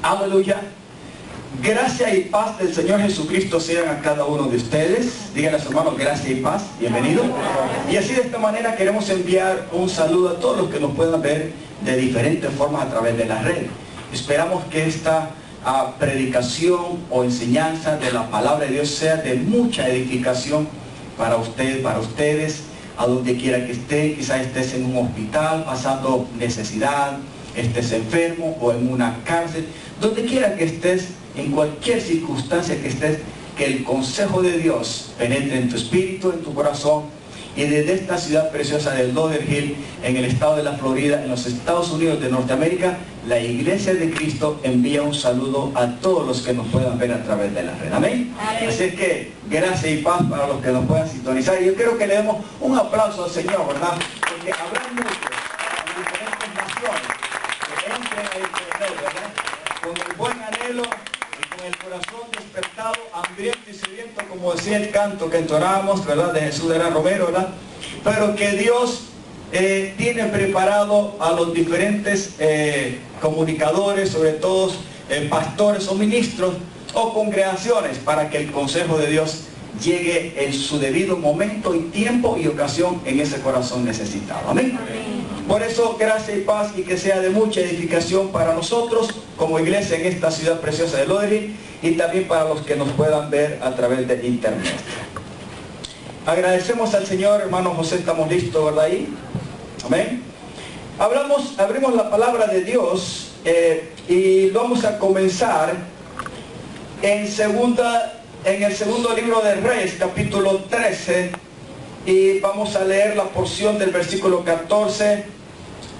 Aleluya. Gracia y paz del Señor Jesucristo sean a cada uno de ustedes. Díganle a sus hermanos, gracia y paz, bienvenido. Y así de esta manera queremos enviar un saludo a todos los que nos puedan ver de diferentes formas a través de la red. Esperamos que esta predicación o enseñanza de la palabra de Dios sea de mucha edificación para usted, para ustedes, a donde quiera que esté. Quizás estés en un hospital pasando necesidad, estés enfermo o en una cárcel, donde quiera que estés, en cualquier circunstancia que estés, que el consejo de Dios penetre en tu espíritu, en tu corazón. Y desde esta ciudad preciosa de Lauderhill, en el estado de la Florida, en los Estados Unidos de Norteamérica, la Iglesia de Cristo envía un saludo a todos los que nos puedan ver a través de la red. Amén. Así es que gracia y paz para los que nos puedan sintonizar. Yo creo que le demos un aplauso al Señor, ¿verdad? Porque habrá muchos de diferentes naciones que entren a Internet, ¿verdad? Con el buen anhelo y con el corazón despertado, hambriento y sediento, como decía el canto que entonábamos, ¿verdad? De Jesús de la Romero, ¿verdad? Pero que Dios tiene preparado a los diferentes comunicadores, sobre todo pastores o ministros o congregaciones, para que el consejo de Dios llegue en su debido momento y tiempo y ocasión en ese corazón necesitado. Amén. Por eso, gracia y paz, y que sea de mucha edificación para nosotros como iglesia en esta ciudad preciosa de Lauderhill, y también para los que nos puedan ver a través de internet. Agradecemos al Señor, hermano José, estamos listos, ¿verdad? Ahí. Amén. Abrimos la palabra de Dios y vamos a comenzar en el segundo libro de Reyes, capítulo 13, y vamos a leer la porción del versículo 14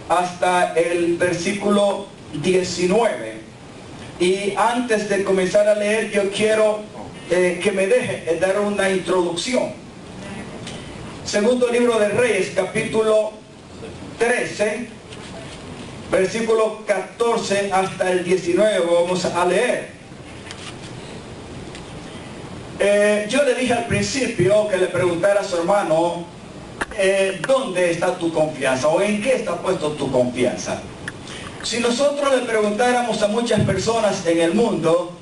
hasta el versículo 19. Y antes de comenzar a leer, yo quiero que me deje dar una introducción. Segundo libro de Reyes, capítulo 13, versículo 14 hasta el 19, vamos a leer. Yo le dije al principio que le preguntara a su hermano, ¿dónde está tu confianza? ¿O en qué está puesto tu confianza? Si nosotros le preguntáramos a muchas personas en el mundo,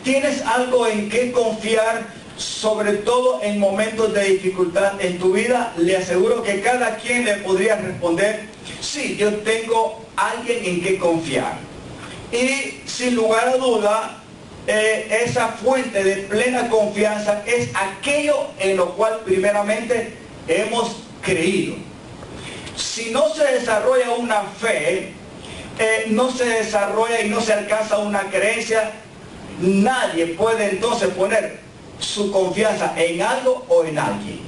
¿tienes algo en qué confiar? Sobre todo en momentos de dificultad en tu vida, le aseguro que cada quien le podría responder, sí, yo tengo alguien en qué confiar. Y sin lugar a duda, esa fuente de plena confianza es aquello en lo cual primeramente hemos creído. Si no se desarrolla una fe, no se desarrolla y no se alcanza una creencia, nadie puede entonces poner su confianza en algo o en alguien.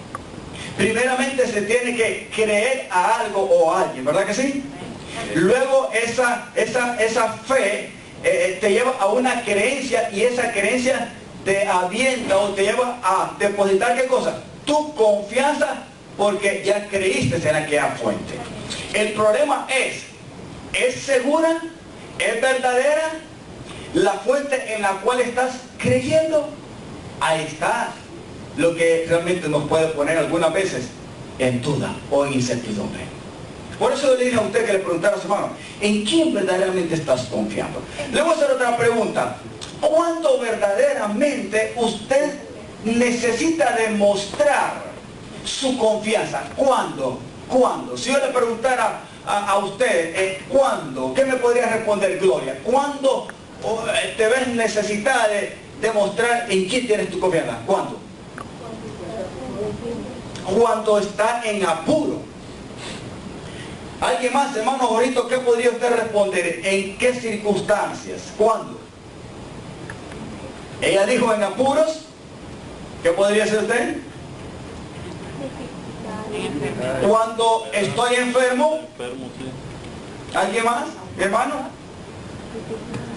Primeramente se tiene que creer a algo o a alguien, ¿verdad que sí? Luego esa fe te lleva a una creencia, y esa creencia te avienta o te lleva a depositar ¿qué cosa? Tu confianza, porque ya creíste en aquella fuente. El problema ¿es segura? ¿Es verdadera la fuente en la cual estás creyendo? Ahí está lo que realmente nos puede poner algunas veces en duda o en incertidumbre. Por eso le dije a usted que le preguntara a su hermano, ¿en quién verdaderamente estás confiando? Le voy a hacer otra pregunta. ¿Cuándo verdaderamente usted necesita demostrar su confianza? ¿Cuándo? ¿Cuándo? Si yo le preguntara a usted, ¿cuándo? ¿Qué me podría responder, Gloria? ¿Cuándo te ves necesitada de demostrar en quién tienes tu confianza? ¿Cuándo? Cuando está en apuro. ¿Alguien más, hermano Jorito, qué podría usted responder? ¿En qué circunstancias? ¿Cuándo? Ella dijo en apuros. ¿Qué podría ser usted? Cuando estoy enfermo. ¿Alguien más, hermano?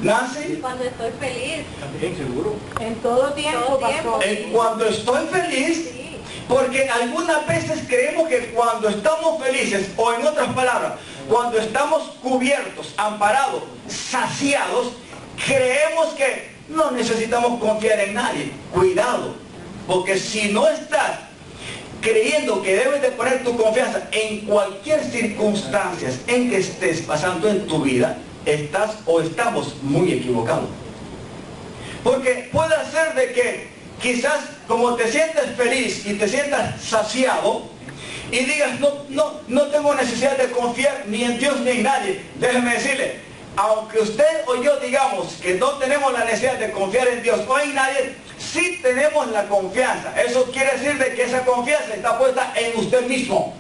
Nancy. Cuando estoy feliz. También, seguro. En todo tiempo, pastor. Cuando estoy feliz. Sí. Porque algunas veces creemos que cuando estamos felices, o en otras palabras, cuando estamos cubiertos, amparados, saciados, creemos que no necesitamos confiar en nadie. Cuidado, porque si no estás creyendo que debes de poner tu confianza en cualquier circunstancia en que estés pasando en tu vida, estás o estamos muy equivocados. Porque puede ser de que quizás como te sientes feliz y te sientas saciado y digas, no tengo necesidad de confiar ni en Dios ni en nadie. Déjeme decirle, aunque usted o yo digamos que no tenemos la necesidad de confiar en Dios o en nadie, sí tenemos la confianza. Eso quiere decir de que esa confianza está puesta en usted mismo.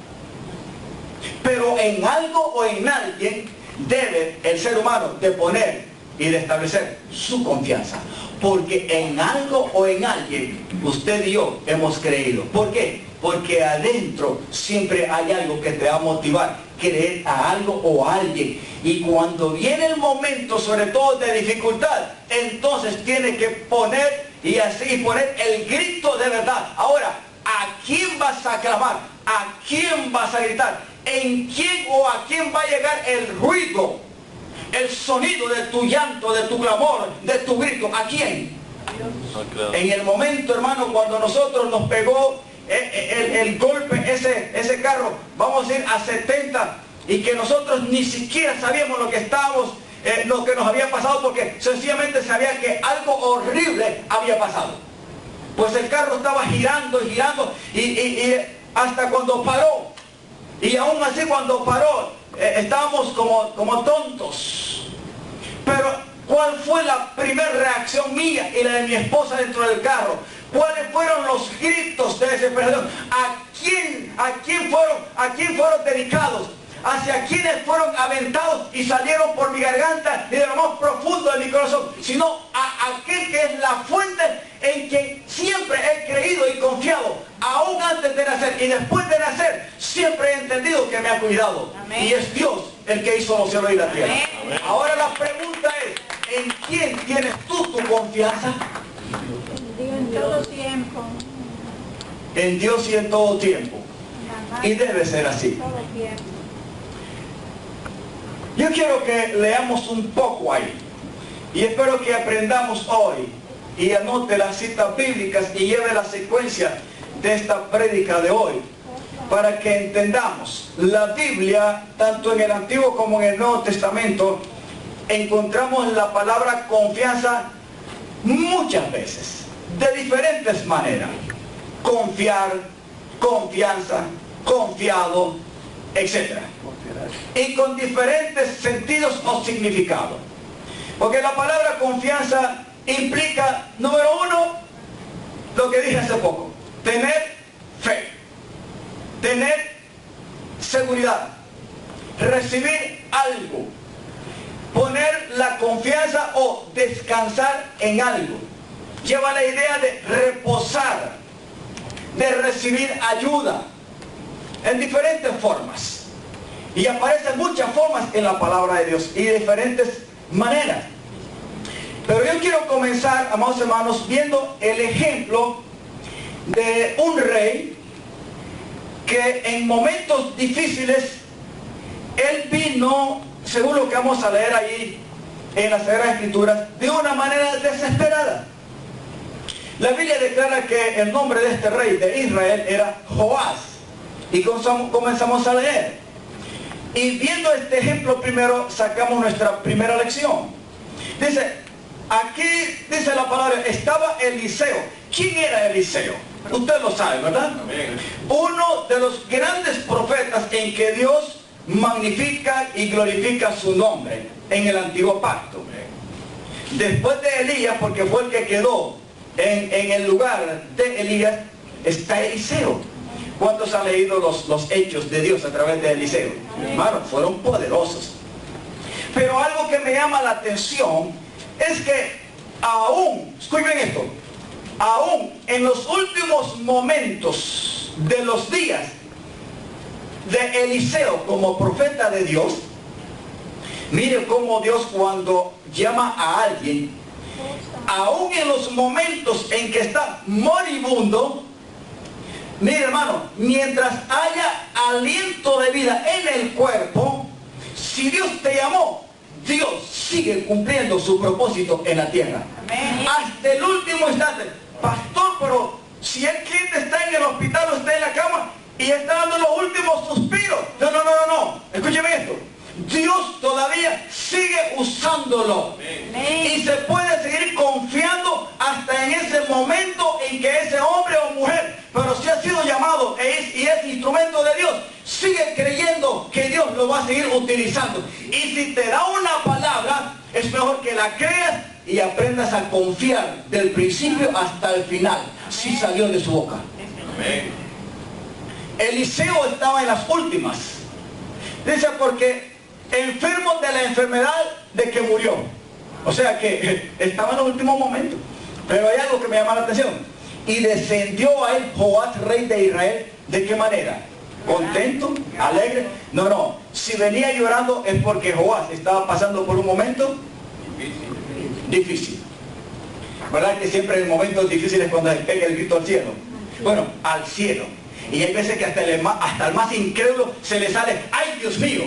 Pero en algo o en alguien debe el ser humano de poner y de establecer su confianza. Porque en algo o en alguien usted y yo hemos creído. ¿Por qué? Porque adentro siempre hay algo que te va a motivar, creer a algo o a alguien. Y cuando viene el momento, sobre todo de dificultad, entonces tiene que poner y así poner el grito de verdad. Ahora, ¿a quién vas a clamar? ¿A quién vas a gritar? ¿En quién o a quién va a llegar el ruido? El sonido de tu llanto, de tu clamor, de tu grito. ¿A quién? En el momento, hermano, cuando nosotros nos pegó el golpe, ese carro, vamos a ir a 70, y que nosotros ni siquiera sabíamos lo que estábamos, lo que nos había pasado, porque sencillamente sabía que algo horrible había pasado. Pues el carro estaba girando y girando, y hasta cuando paró, y aún así cuando paró, estábamos como tontos. Pero ¿cuál fue la primera reacción mía y la de mi esposa dentro del carro? ¿Cuáles fueron los gritos de desesperación? ¿A quién fueron dedicados? ¿Hacia quiénes fueron aventados y salieron por mi garganta y de lo más profundo de mi corazón? Sino a aquel que es la fuente en quien siempre he creído y confiado, aún antes de nacer y después de nacer, siempre he entendido que me ha cuidado. Amén. Y es Dios el que hizo los cielos y la tierra. Amén. Ahora la pregunta es, ¿en quién tienes tú tu confianza? En todo tiempo. En Dios y en todo tiempo. Y debe ser así. Todo tiempo. Yo quiero que leamos un poco ahí. Y espero que aprendamos hoy. Y anote las citas bíblicas y lleve la secuencia de esta prédica de hoy. Para que entendamos. La Biblia, tanto en el Antiguo como en el Nuevo Testamento, encontramos la palabra confianza muchas veces. De diferentes maneras. Confiar, confianza, confiado, etc. Y con diferentes sentidos o significados. Porque la palabra confianza implica, número uno, lo que dije hace poco, tener fe, tener seguridad, recibir algo, poner la confianza o descansar en algo. Lleva la idea de reposar, de recibir ayuda, en diferentes formas. Y aparecen muchas formas en la palabra de Dios y de diferentes maneras. Pero yo quiero comenzar, amados hermanos, viendo el ejemplo de un rey que en momentos difíciles, él vino, según lo que vamos a leer ahí en las Sagradas Escrituras, de una manera desesperada. La Biblia declara que el nombre de este rey de Israel era Joás. Y comenzamos a leer. Y viendo este ejemplo primero, sacamos nuestra primera lección. Dice, aquí dice la palabra, estaba Eliseo. ¿Quién era Eliseo? Usted lo sabe, ¿verdad? Amén. Uno de los grandes profetas en que Dios magnifica y glorifica su nombre en el Antiguo Pacto. Después de Elías, porque fue el que quedó en el lugar de Elías, está Eliseo. ¿Cuántos han leído los hechos de Dios a través de Eliseo? Hermano, fueron poderosos. Pero algo que me llama la atención es que aún, escuchen esto, aún en los últimos momentos de los días de Eliseo como profeta de Dios, mire cómo Dios cuando llama a alguien, aún en los momentos en que está moribundo, mire hermano, mientras haya aliento de vida en el cuerpo, si Dios te llamó, Dios sigue cumpliendo su propósito en la tierra. Amén. Hasta el último instante. Pastor, pero si el cliente está en el hospital o está en la cama y está dando los últimos suspiros. No. Escúcheme esto. Dios todavía sigue usándolo. Y se puede seguir confiando hasta en ese momento en que ese hombre o mujer, pero si ha sido llamado y es instrumento de Dios, sigue creyendo que Dios lo va a seguir utilizando. Y si te da una palabra, es mejor que la creas y aprendas a confiar del principio hasta el final, si salió de su boca. Eliseo estaba en las últimas. Dice, porque enfermo de la enfermedad de que murió. O sea que estaba en los últimos momentos. Pero hay algo que me llama la atención. Y descendió a él Joás, rey de Israel. ¿De qué manera? ¿Contento? ¿Alegre? No. Si venía llorando es porque Joás estaba pasando por un momento difícil. ¿Verdad que siempre en momentos difíciles cuando se pega el grito al cielo? Bueno, al cielo. Y hay veces que hasta el más incrédulo se le sale, ¡ay, Dios mío!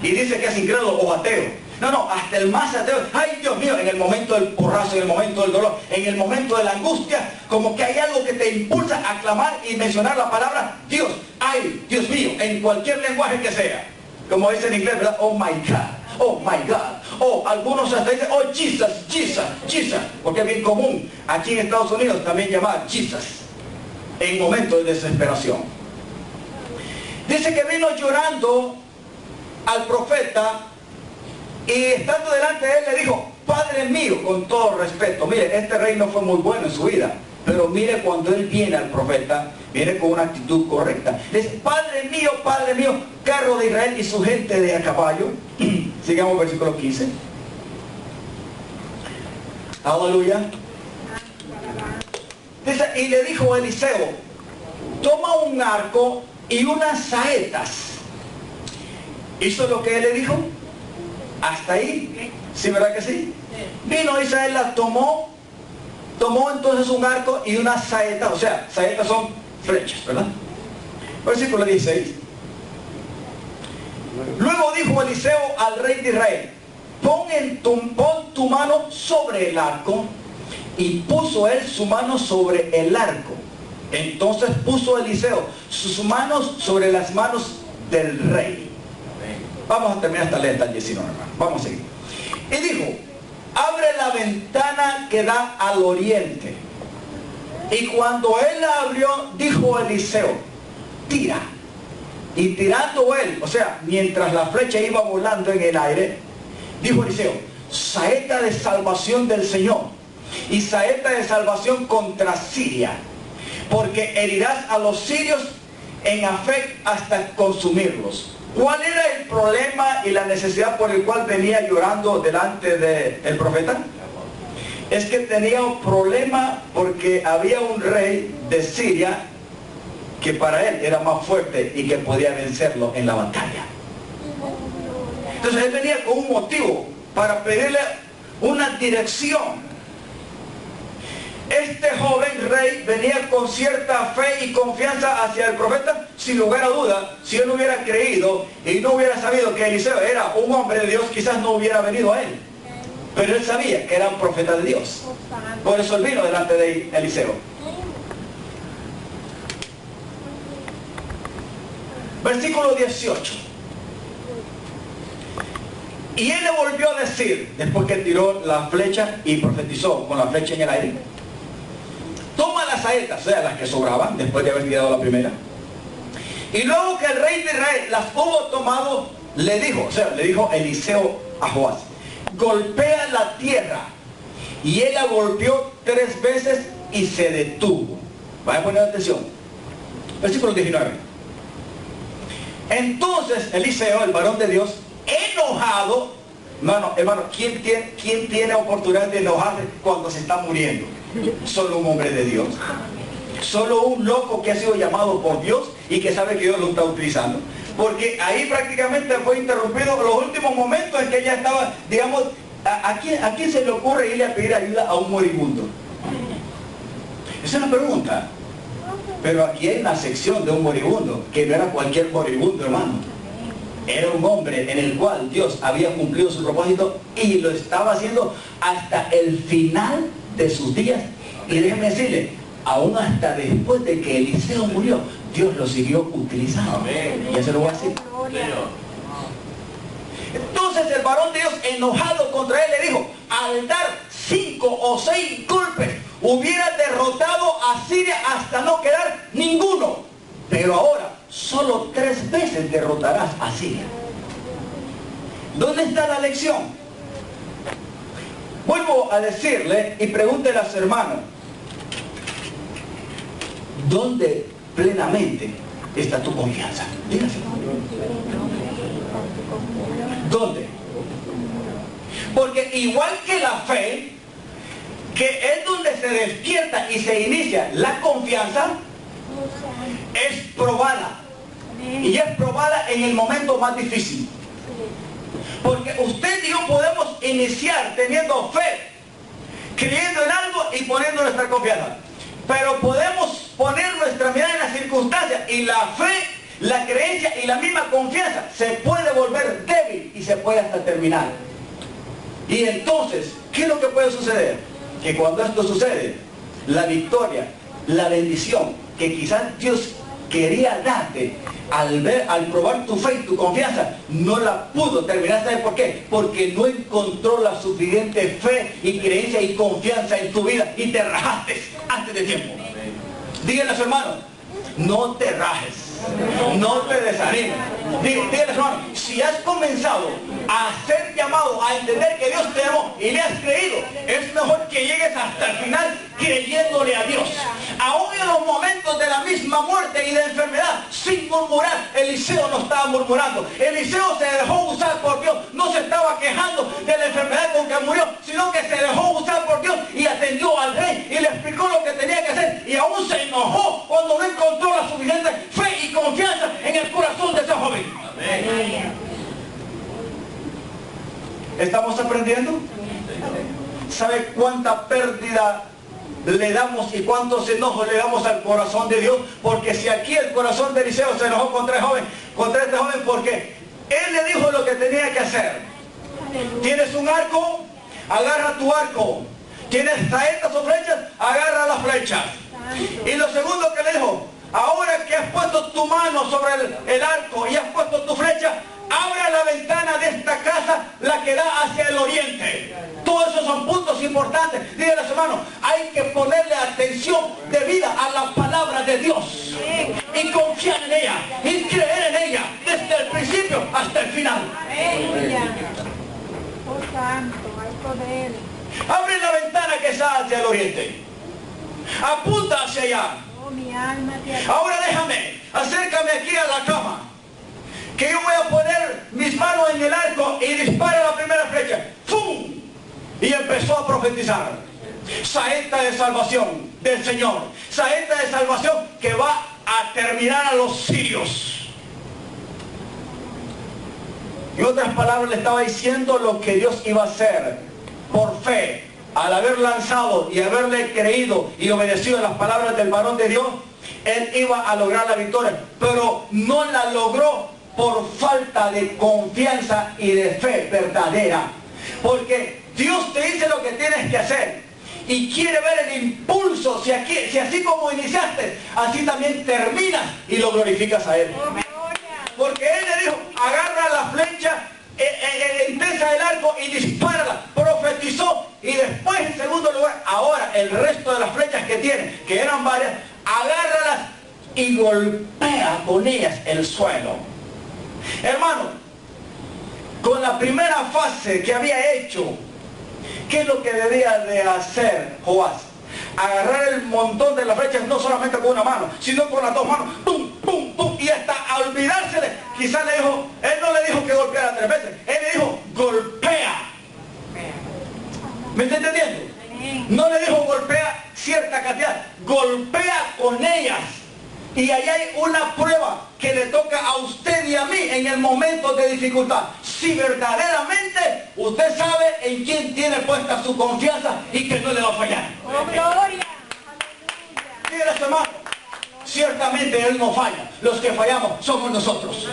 Y dice que es incrédulo o ateo. No, hasta el más ateo, ¡ay, Dios mío! En el momento del porrazo, en el momento del dolor, en el momento de la angustia, como que hay algo que te impulsa a clamar y mencionar la palabra Dios, ¡ay, Dios mío! En cualquier lenguaje que sea. Como dice en inglés, ¿verdad? Oh my God, oh my God. O algunos hasta dicen, oh Jesus, Jesus, Jesus. Porque es bien común aquí en Estados Unidos también llamar Jesus en momentos de desesperación. Dice que vino llorando al profeta y estando delante de él le dijo, Padre mío, con todo respeto, mire, este rey no fue muy bueno en su vida, pero mire cuando él viene al profeta, viene con una actitud correcta. Le dice, Padre mío, carro de Israel y su gente de a caballo. Sigamos versículo 15. Aleluya. Dice, y le dijo Eliseo, toma un arco y unas saetas. ¿Hizo lo que él le dijo? ¿Hasta ahí? ¿Sí, verdad que sí? Vino Israel, la tomó entonces un arco y unas saetas, o sea, saetas son flechas, ¿verdad? Versículo 16. Luego dijo Eliseo al rey de Israel, pon tu mano sobre el arco. Y puso él su mano sobre el arco. Entonces puso Eliseo sus manos sobre las manos del rey. Vamos a terminar esta letra al 19, hermano. Vamos a seguir. Y dijo, abre la ventana que da al oriente. Y cuando él la abrió, dijo Eliseo, tira. Y tirando él, o sea, mientras la flecha iba volando en el aire, dijo Eliseo, saeta de salvación del Señor y saeta de salvación contra Siria, porque herirás a los sirios en Afec hasta consumirlos. ¿Cuál era el problema y la necesidad por el cual venía llorando delante del profeta? Es que tenía un problema porque había un rey de Siria que para él era más fuerte y que podía vencerlo en la batalla. Entonces él venía con un motivo para pedirle una dirección. Este joven rey venía con cierta fe y confianza hacia el profeta, sin lugar a duda. Si él no hubiera creído y no hubiera sabido que Eliseo era un hombre de Dios, quizás no hubiera venido a él. Pero él sabía que era un profeta de Dios. Por eso él vino delante de Eliseo. Versículo 18. Y él le volvió a decir, después que tiró la flecha y profetizó con la flecha en el aire, toma las saetas, o sea, las que sobraban, después de haber tirado la primera. Y luego que el rey de Israel las hubo tomado, le dijo Eliseo a Joás, golpea la tierra. Y él la golpeó 3 veces y se detuvo. Vaya a poner atención. Versículo 19. Entonces Eliseo, el varón de Dios, enojado, hermano, ¿quién tiene oportunidad de enojarse cuando se está muriendo? Solo un hombre de Dios. Solo un loco que ha sido llamado por Dios y que sabe que Dios lo está utilizando. Porque ahí prácticamente fue interrumpido los últimos momentos en que ella estaba, digamos, ¿a quién se le ocurre irle a pedir ayuda a un moribundo? Esa es la pregunta. Pero aquí hay una sección de un moribundo, que no era cualquier moribundo, hermano. Era un hombre en el cual Dios había cumplido su propósito y lo estaba haciendo hasta el final de sus días. Y déjeme decirle, aún hasta después de que Eliseo murió, Dios lo siguió utilizando. Amén. Ya se lo voy a decir. Entonces el varón de Dios, enojado contra él, le dijo, al dar 5 o 6 golpes, hubiera derrotado a Siria hasta no quedar ninguno. Pero ahora, solo 3 veces derrotarás a Siria. ¿Dónde está la lección? Vuelvo a decirle y pregúntele a su hermano, ¿dónde plenamente está tu confianza? Dígaselo. ¿Dónde? Porque igual que la fe, que es donde se despierta y se inicia la confianza, es probada. Y es probada en el momento más difícil. Porque usted y yo podemos iniciar teniendo fe, creyendo en algo y poniendo nuestra confianza. Pero podemos poner nuestra mirada en las circunstancias y la fe, la creencia y la misma confianza se puede volver débil y se puede hasta terminar. Y entonces, ¿qué es lo que puede suceder? Que cuando esto sucede, la victoria, la bendición que quizás Dios quería darte, al probar tu fe y tu confianza, no la pudo terminar. ¿Sabes por qué? Porque no encontró la suficiente fe y creencia y confianza en tu vida y te rajaste antes de tiempo. Díganle a su hermano, no te rajes, no te desanimes. Díganle a su hermano, si has comenzado a ser llamado a entender que Dios te amó y le has creído, es mejor que llegues hasta el final creyéndole a Dios. Aún en los momentos de la misma muerte y de enfermedad, sin murmurar. Eliseo no estaba murmurando. Eliseo se dejó usar por Dios. No se estaba quejando de la enfermedad con que murió, sino que se dejó usar por Dios y atendió al rey y le explicó lo que tenía que hacer. Y aún se enojó cuando no encontró la suficiente fe y confianza en el corazón de ese joven. Amén. ¿Estamos aprendiendo? ¿Sabe cuánta pérdida le damos y cuántos enojos le damos al corazón de Dios? Porque si aquí el corazón de Eliseo se enojó contra este joven, porque él le dijo lo que tenía que hacer. ¿Tienes un arco? Agarra tu arco. ¿Tienes saetas o flechas? Agarra las flechas. Y lo segundo que le dijo, ahora que has puesto tu mano sobre el arco y has puesto tu flecha, abra la ventana de esta casa, la que da hacia el oriente. Todos esos son puntos importantes. Díganle a su hermano, hay que ponerle atención debida a la palabra de Dios. Y confiar en ella. Y creer en ella. Desde el principio hasta el final. Oh santo, hay poder. Abre la ventana que está hacia el oriente. Apunta hacia allá. Oh, mi alma te... Ahora déjame, acércame aquí a la cama, que yo voy a poner mis manos en el arco y dispara la primera flecha. ¡Fum! Y empezó a profetizar. Saeta de salvación del Señor. Saeta de salvación que va a terminar a los sirios. En otras palabras, le estaba diciendo lo que Dios iba a hacer por fe. Al haber lanzado y haberle creído y obedecido a las palabras del varón de Dios, él iba a lograr la victoria. Pero no la logró por falta de confianza y de fe verdadera. Porque Dios te dice lo que tienes que hacer y quiere ver el impulso. Si así como iniciaste, así también terminas y lo glorificas a Él. Porque Él le dijo, agarra la flecha, empieza el arco y dispárala. Profetizó y después, en segundo lugar, ahora el resto de las flechas que tiene, que eran varias, agárralas y golpea con ellas el suelo. Hermano, con la primera fase que había hecho, ¿qué es lo que debía de hacer Joás? Agarrar el montón de las flechas no solamente con una mano, sino con las dos manos, pum, pum, pum, y hasta a olvidársele. Quizás le dijo, él no le dijo que golpeara 3 veces, él le dijo, golpea. ¿Me está entendiendo? No le dijo golpea cierta cantidad, golpea con ellas. Y ahí hay una prueba que le toca a usted y a mí en el momento de dificultad. Si verdaderamente usted sabe en quién tiene puesta su confianza y que no le va a fallar. ¡Oh, gloria! Dígale a su hermano, ciertamente Él no falla. Los que fallamos somos nosotros.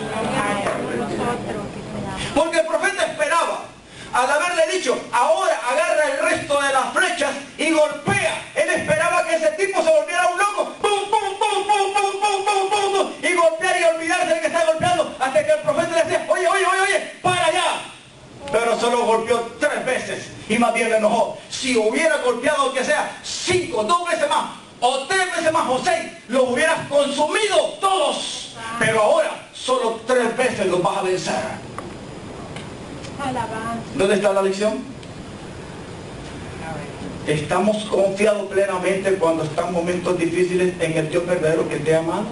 Porque el profeta esperaba, al haberle dicho, ahora agarra el resto de las flechas y golpea. Él esperaba que ese tipo se volviera un loco. ¡Pum, pum, pum, pum, pum, pum, pum, pum, pum! Y golpear y olvidarse de que está golpeando. Hasta que el profeta le decía, oye, para allá. pero solo golpeó 3 veces y más bien le enojó. Si hubiera golpeado que sea 5, 2 veces más, o 3 veces más, o 6, los hubieras consumido todos. Pero ahora solo 3 veces los vas a vencer. Alabanza. ¿Dónde está la lección? ¿Estamos confiados plenamente cuando están momentos difíciles en el Dios verdadero que te ha amado?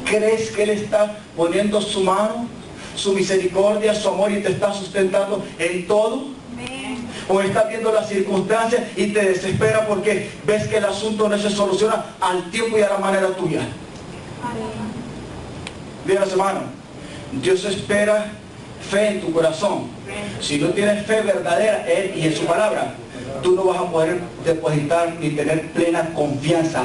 ¿Crees que Él está poniendo su mano, su misericordia, su amor y te está sustentando en todo? Amén. ¿O estás viendo las circunstancias y te desespera porque ves que el asunto no se soluciona al tiempo y a la manera tuya? Amén. Mira, hermano, Dios espera fe en tu corazón. Si no tienes fe verdadera en Él y en su palabra, tú no vas a poder depositar ni tener plena confianza.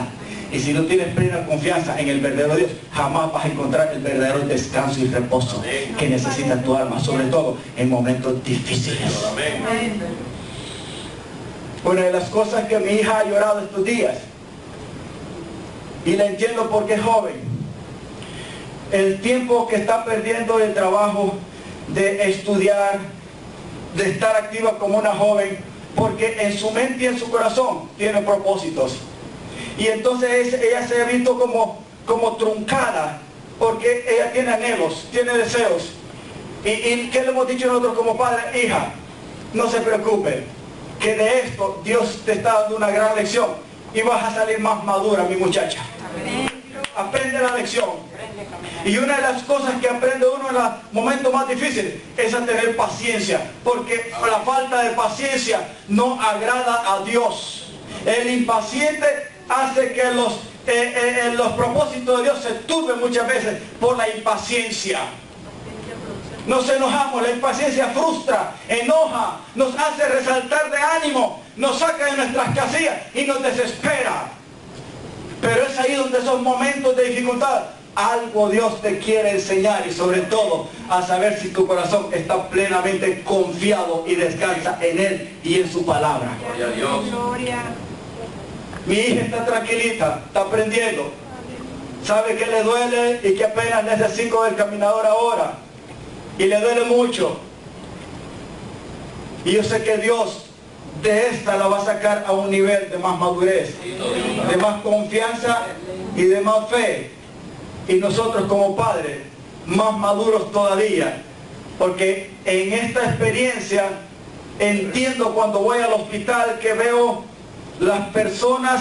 Y si no tienes plena confianza en el verdadero Dios, jamás vas a encontrar el verdadero descanso y reposo que necesita tu alma, sobre todo en momentos difíciles. Amén. Una de las cosas que mi hija ha llorado estos días, y la entiendo porque es joven, el tiempo que está perdiendo de trabajo, de estudiar, de estar activa como una joven, porque en su mente y en su corazón tiene propósitos. Y entonces ella se ha visto como truncada, porque ella tiene anhelos, tiene deseos. ¿Y qué le hemos dicho nosotros como padres? Hija, no se preocupe, que de esto Dios te está dando una gran lección y vas a salir más madura, mi muchacha. Aprende la lección. Y una de las cosas que aprende uno en los momentos más difíciles es a tener paciencia, porque la falta de paciencia no agrada a Dios. El impaciente hace que los propósitos de Dios se turben muchas veces por la impaciencia. Nos enojamos, la impaciencia frustra, enoja, nos hace resaltar de ánimo, nos saca de nuestras casillas y nos desespera. Pero es ahí donde esos momentos de dificultad, algo Dios te quiere enseñar, y sobre todo a saber si tu corazón está plenamente confiado y descansa en Él y en su palabra. Gloria a Dios. Gloria. Mi hija está tranquilita, está aprendiendo. Sabe que le duele y que apenas le es el 5 del caminador ahora. Y le duele mucho. Y yo sé que Dios de esta la va a sacar a un nivel de más madurez, de más confianza y de más fe. Y nosotros como padres, más maduros todavía. Porque en esta experiencia entiendo cuando voy al hospital que veo las personas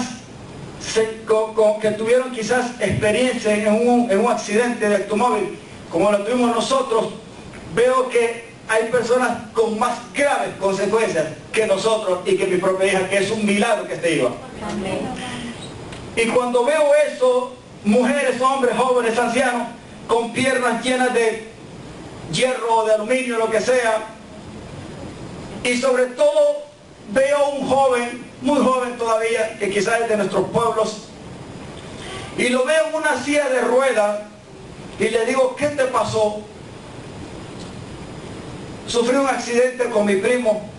que tuvieron quizás experiencia en un accidente de automóvil, como lo tuvimos nosotros, veo que hay personas con más graves consecuencias que nosotros y que mi propia hija, que es un milagro que esté viva. Y cuando veo eso, mujeres, hombres, jóvenes, ancianos, con piernas llenas de hierro, de aluminio, lo que sea, y sobre todo veo un joven, muy joven todavía, que quizás es de nuestros pueblos, y lo veo en una silla de ruedas, y le digo, ¿qué te pasó? Sufrí un accidente con mi primo.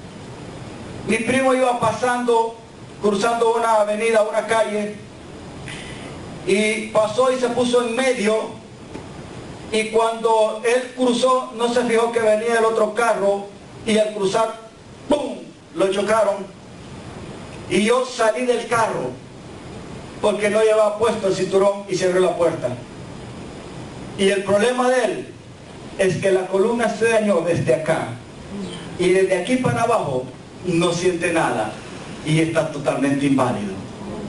Mi primo iba pasando, cruzando una avenida, una calle, y pasó y se puso en medio, y cuando él cruzó no se fijó que venía el otro carro, y al cruzar, ¡pum!, lo chocaron, y yo salí del carro porque no llevaba puesto el cinturón y se abrió la puerta. Y el problema de él es que la columna se dañó desde acá, y desde aquí para abajo no siente nada, y está totalmente inválido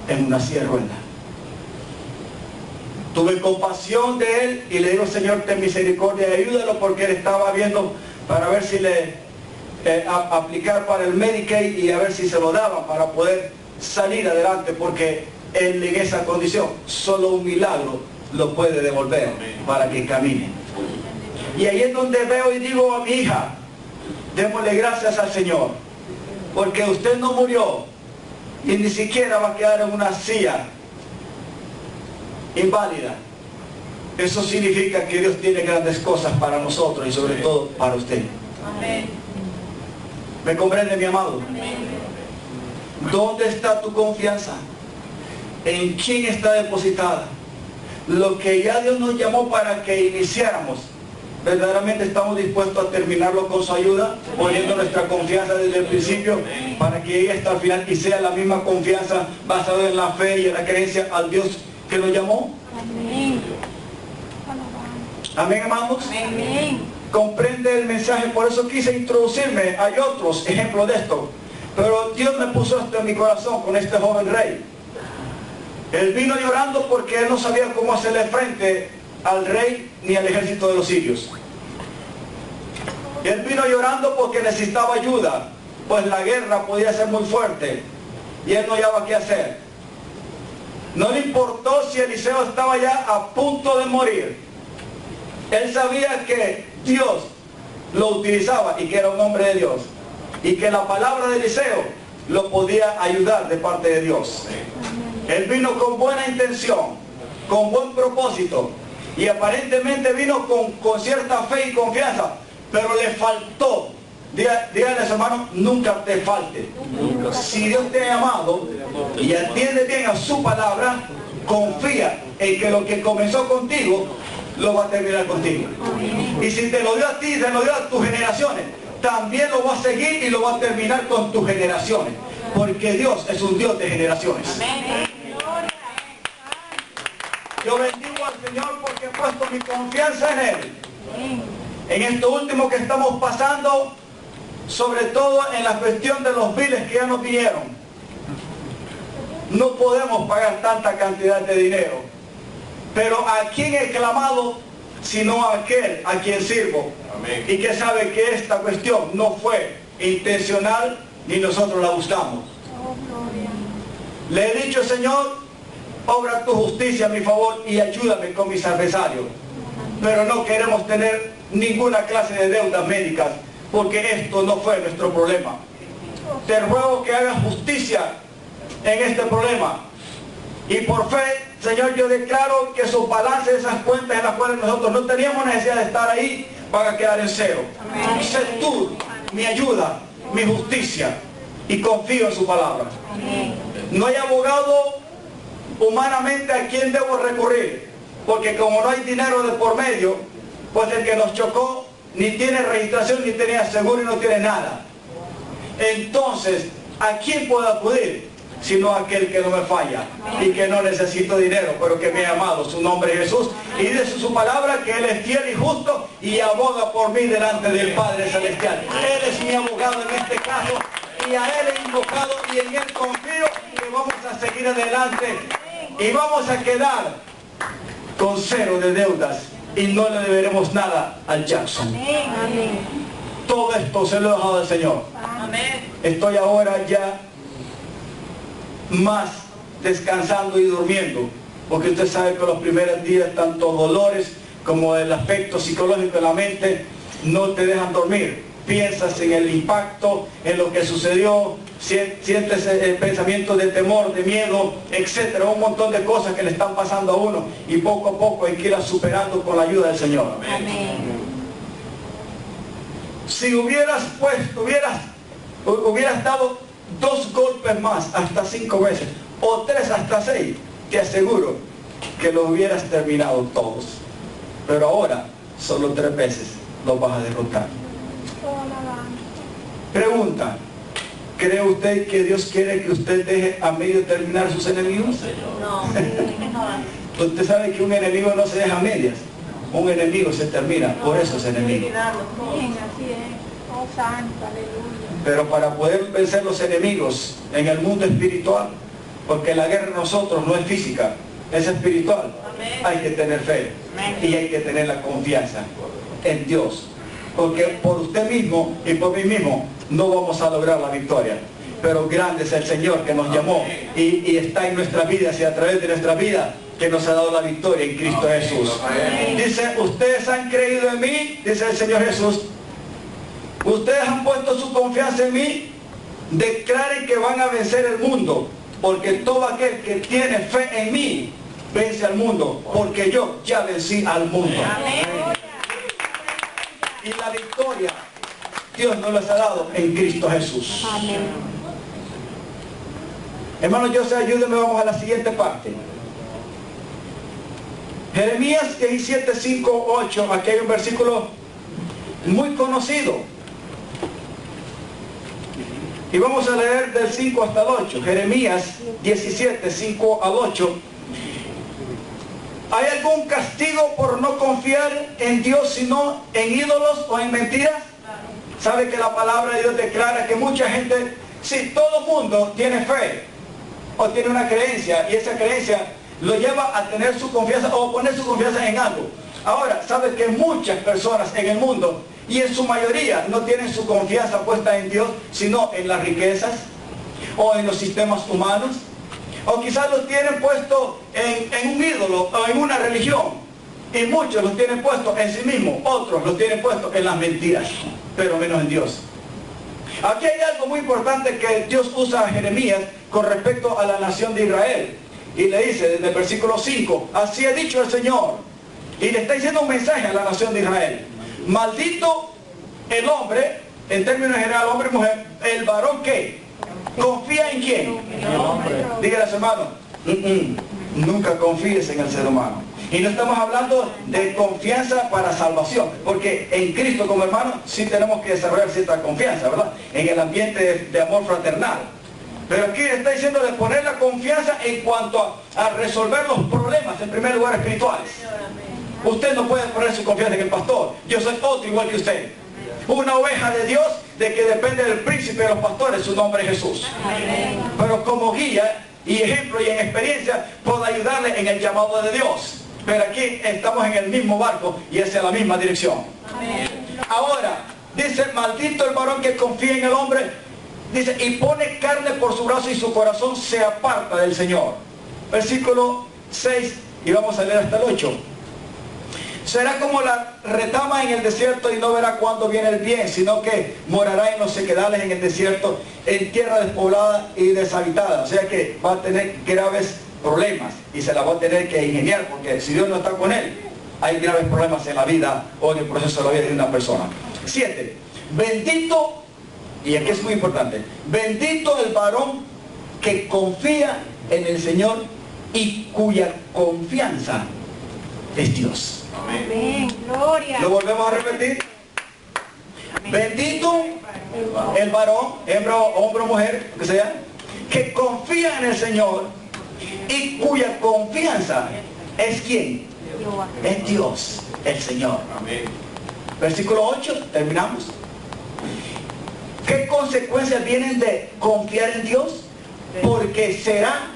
en una silla de ruedas. Tuve compasión de él y le digo, Señor, ten misericordia y ayúdalo, porque él estaba viendo para ver si le aplicar para el Medicaid y a ver si se lo daban para poder salir adelante, porque él en esa condición solo un milagro lo puede devolver para que camine. Y ahí es donde veo y digo a mi hija, démosle gracias al Señor, porque usted no murió y ni siquiera va a quedar en una silla inválida. Eso significa que Dios tiene grandes cosas para nosotros y sobre todo para usted. Amén. ¿Me comprende, mi amado? Amén. ¿Dónde está tu confianza? ¿En quién está depositada? Lo que ya Dios nos llamó para que iniciáramos verdaderamente estamos dispuestos a terminarlo con su ayuda, poniendo nuestra confianza desde el principio para que llegue hasta el final y sea la misma confianza basada en la fe y en la creencia al Dios que lo llamó. Amén. Amén, hermanos. Amén. Comprende el mensaje, por eso quise introducirme. Hay otros ejemplos de esto, pero Dios me puso esto en mi corazón con este joven rey. Él vino llorando porque él no sabía cómo hacerle frente al rey ni al ejército de los sirios. Él vino llorando porque necesitaba ayuda, pues la guerra podía ser muy fuerte y él no hallaba qué hacer. No le importó si Eliseo estaba ya a punto de morir. Él sabía que Dios lo utilizaba y que era un hombre de Dios y que la palabra de Eliseo lo podía ayudar de parte de Dios. Él vino con buena intención, con buen propósito y aparentemente vino con cierta fe y confianza, pero le faltó. Dígale a su hermano, nunca te falte. Si Dios te ha llamado y atiende bien a su palabra, confía en que lo que comenzó contigo lo va a terminar contigo. Y si te lo dio a ti, te lo dio a tus generaciones, también lo va a seguir y lo va a terminar con tus generaciones, porque Dios es un Dios de generaciones. Yo bendigo al Señor porque he puesto mi confianza en Él. En esto último que estamos pasando, sobre todo en la cuestión de los biles que ya nos vinieron, no podemos pagar tanta cantidad de dinero. Pero ¿a quién he clamado sino a aquel a quien sirvo? Amén. Y que sabe que esta cuestión no fue intencional ni nosotros la buscamos. Le he dicho, Señor, obra tu justicia a mi favor y ayúdame con mis adversarios. Pero no queremos tener ninguna clase de deudas médicas, porque esto no fue nuestro problema. Te ruego que hagas justicia en este problema. Y por fe, Señor, yo declaro que su balance de esas cuentas en las cuales nosotros no teníamos necesidad de estar ahí, van a quedar en cero. Sé tú mi ayuda, mi justicia, y confío en su palabra. No hay abogado humanamente a quien debo recurrir, porque como no hay dinero de por medio, pues el que nos chocó ni tiene registración, ni tenía seguro y no tiene nada. Entonces, ¿a quién puedo acudir? Sino a aquel que no me falla y que no necesito dinero, pero que me ha amado. Su nombre es Jesús, y dice su palabra que Él es fiel y justo y aboga por mí delante del Padre Celestial. Él es mi abogado en este caso, y a Él he invocado y en Él confío que vamos a seguir adelante y vamos a quedar con cero de deudas y no le deberemos nada al Jackson. Todo esto se lo he dejado al Señor. Estoy ahora ya más descansando y durmiendo, porque usted sabe que los primeros días, tanto dolores como el aspecto psicológico de la mente, no te dejan dormir. Piensas en el impacto, en lo que sucedió, sientes el pensamiento de temor, de miedo, etcétera, un montón de cosas que le están pasando a uno, y poco a poco hay que irlas superando con la ayuda del Señor. Amén. Si hubieras dado 2 golpes más hasta 5 veces, o 3 hasta 6, te aseguro que los hubieras terminado todos. Pero ahora, solo 3 veces los vas a derrotar. Pregunta: ¿cree usted que Dios quiere que usted deje a medio terminar sus enemigos? No. Usted sabe que un enemigo no se deja a medias. Un enemigo se termina, por eso es enemigo. Pero para poder vencer los enemigos en el mundo espiritual, porque la guerra de nosotros no es física, es espiritual, hay que tener fe y hay que tener la confianza en Dios, porque por usted mismo y por mí mismo no vamos a lograr la victoria, pero grande es el Señor que nos llamó y está en nuestra vida, y a través de nuestra vida que nos ha dado la victoria en Cristo Jesús. Dice: ustedes han creído en mí, dice el Señor Jesús, ustedes han puesto su confianza en mí, declaren que van a vencer el mundo, porque todo aquel que tiene fe en mí vence al mundo, porque yo ya vencí al mundo. Y la victoria Dios nos las ha dado en Cristo Jesús. Hermanos, yo sé, ayúdenme, vamos a la siguiente parte. Jeremías 17, 5, 8, aquí hay un versículo muy conocido. Y vamos a leer del 5 hasta el 8. Jeremías 17, 5 al 8. ¿Hay algún castigo por no confiar en Dios sino en ídolos o en mentiras? ¿Sabe que la palabra de Dios declara que mucha gente, sí, todo mundo tiene fe o tiene una creencia, y esa creencia lo lleva a tener su confianza o poner su confianza en algo? Ahora, ¿sabe que muchas personas en el mundo, y en su mayoría, no tienen su confianza puesta en Dios, sino en las riquezas o en los sistemas humanos? O quizás los tienen puesto en un ídolo o en una religión. Y muchos los tienen puesto en sí mismos, otros los tienen puesto en las mentiras, pero menos en Dios. Aquí hay algo muy importante que Dios usa a Jeremías con respecto a la nación de Israel. Y le dice desde el versículo 5, así ha dicho el Señor. Y le está diciendo un mensaje a la nación de Israel. Maldito el hombre, en términos generales, hombre y mujer, el varón que confía en quién. Dígale a su hermano, nunca confíes en el ser humano. Y no estamos hablando de confianza para salvación, porque en Cristo como hermano sí tenemos que desarrollar cierta confianza, ¿verdad? En el ambiente de amor fraternal. Pero aquí está diciendo de poner la confianza en cuanto a resolver los problemas, en primer lugar espirituales. Usted no puede poner su confianza en el pastor. Yo soy otro igual que usted. Una oveja de Dios, de que depende del príncipe de los pastores, su nombre es Jesús. Pero como guía y ejemplo y en experiencia, puedo ayudarle en el llamado de Dios. Pero aquí estamos en el mismo barco y hacia la misma dirección. Ahora, dice, maldito el varón que confía en el hombre, dice, y pone carne por su brazo y su corazón se aparta del Señor. Versículo 6, y vamos a leer hasta el 8. Será como la retama en el desierto y no verá cuándo viene el bien, sino que morará en los sequedales en el desierto, en tierra despoblada y deshabitada. O sea que va a tener graves problemas y se la va a tener que ingeniar, porque si Dios no está con él, hay graves problemas en la vida o en el proceso de la vida de una persona. 7. Bendito, y aquí es muy importante, bendito el varón que confía en el Señor y cuya confianza es Dios. Amén. Gloria. Lo volvemos a repetir. Bendito el varón, hembra, hombre o mujer, que sea, que confía en el Señor y cuya confianza es ¿quién? Es Dios, el Señor. Amén. Versículo 8, terminamos. ¿Qué consecuencias vienen de confiar en Dios? Porque será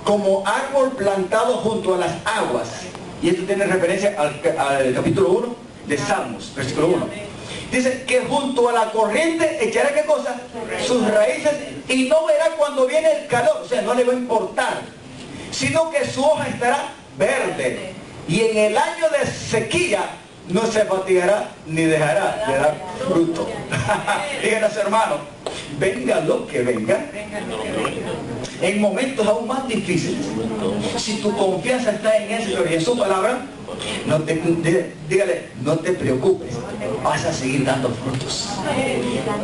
como árbol plantado junto a las aguas. Y esto tiene referencia al capítulo 1 de Salmos, versículo 1. Dice que junto a la corriente echará ¿qué cosa? Sus raíces, y no verá cuando viene el calor, o sea, no le va a importar, sino que su hoja estará verde. Y en el año de sequía no se fatigará ni dejará de dar fruto. Díganle a su hermano, venga lo que venga, en momentos aún más difíciles, si tu confianza está en el Señor y en su palabra, dígale, no te preocupes, vas a seguir dando frutos.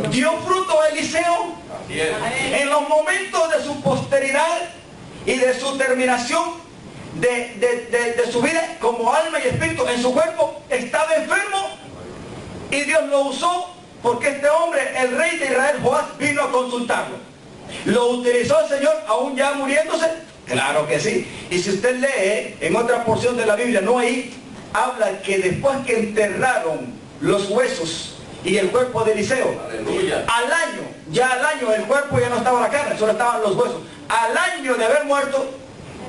Dio fruto a Eliseo en los momentos de su posteridad y de su terminación de su vida como alma y espíritu. En su cuerpo estaba enfermo y Dios lo usó porque este hombre, el rey de Israel, Joás, vino a consultarlo. ¿Lo utilizó el Señor aún ya muriéndose? Claro que sí. Y si usted lee en otra porción de la Biblia, no ahí, habla que después que enterraron los huesos y el cuerpo de Eliseo, aleluya, al año el cuerpo ya no estaba la carne, solo estaban los huesos. Al año de haber muerto,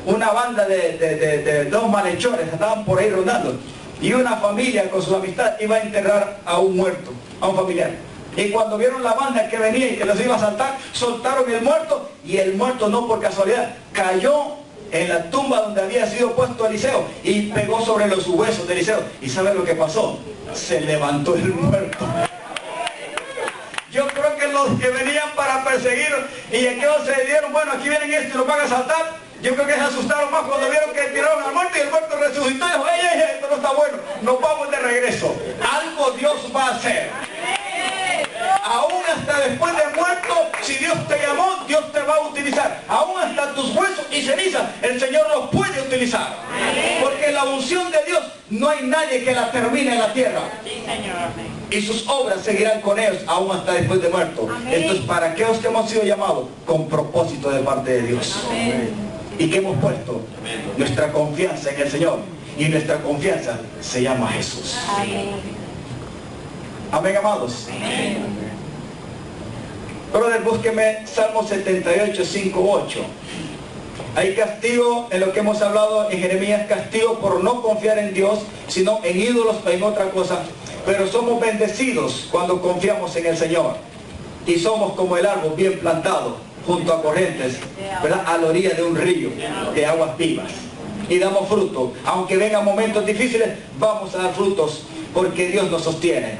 una banda de dos malhechores estaban por ahí rondando, y una familia con su amistad iba a enterrar a un muerto, a un familiar. Y cuando vieron la banda que venía y que los iba a asaltar, soltaron el muerto, y el muerto no por casualidad cayó en la tumba donde había sido puesto Eliseo y pegó sobre los huesos de Eliseo. ¿Y sabe lo que pasó? Se levantó el muerto. Yo creo que los que venían para perseguir y aquellos se dieron, bueno, aquí vienen estos y los van a asaltar. Yo creo que se asustaron más cuando vieron que tiraron al muerto y el muerto resucitó y dijo, ¡ey, esto no está bueno! Nos vamos de regreso. Algo Dios va a hacer. Aún hasta después de muerto, si Dios te llamó, Dios te va a utilizar. Aún hasta tus huesos y ceniza, el Señor los puede utilizar. Porque la unción de Dios no hay nadie que la termine en la tierra. Y sus obras seguirán con ellos aún hasta después de muerto. Esto es para aquellos que hemos sido llamados con propósito de parte de Dios. Y que hemos puesto nuestra confianza en el Señor. Y nuestra confianza se llama Jesús. Amén, amados. Brother, búsqueme Salmo 78, 5, 8. Hay castigo en lo que hemos hablado en Jeremías, castigo por no confiar en Dios, sino en ídolos o en otra cosa. Pero somos bendecidos cuando confiamos en el Señor. Y somos como el árbol bien plantado junto a corrientes, ¿verdad? A la orilla de un río de aguas vivas. Y damos fruto. Aunque vengan momentos difíciles, vamos a dar frutos porque Dios nos sostiene.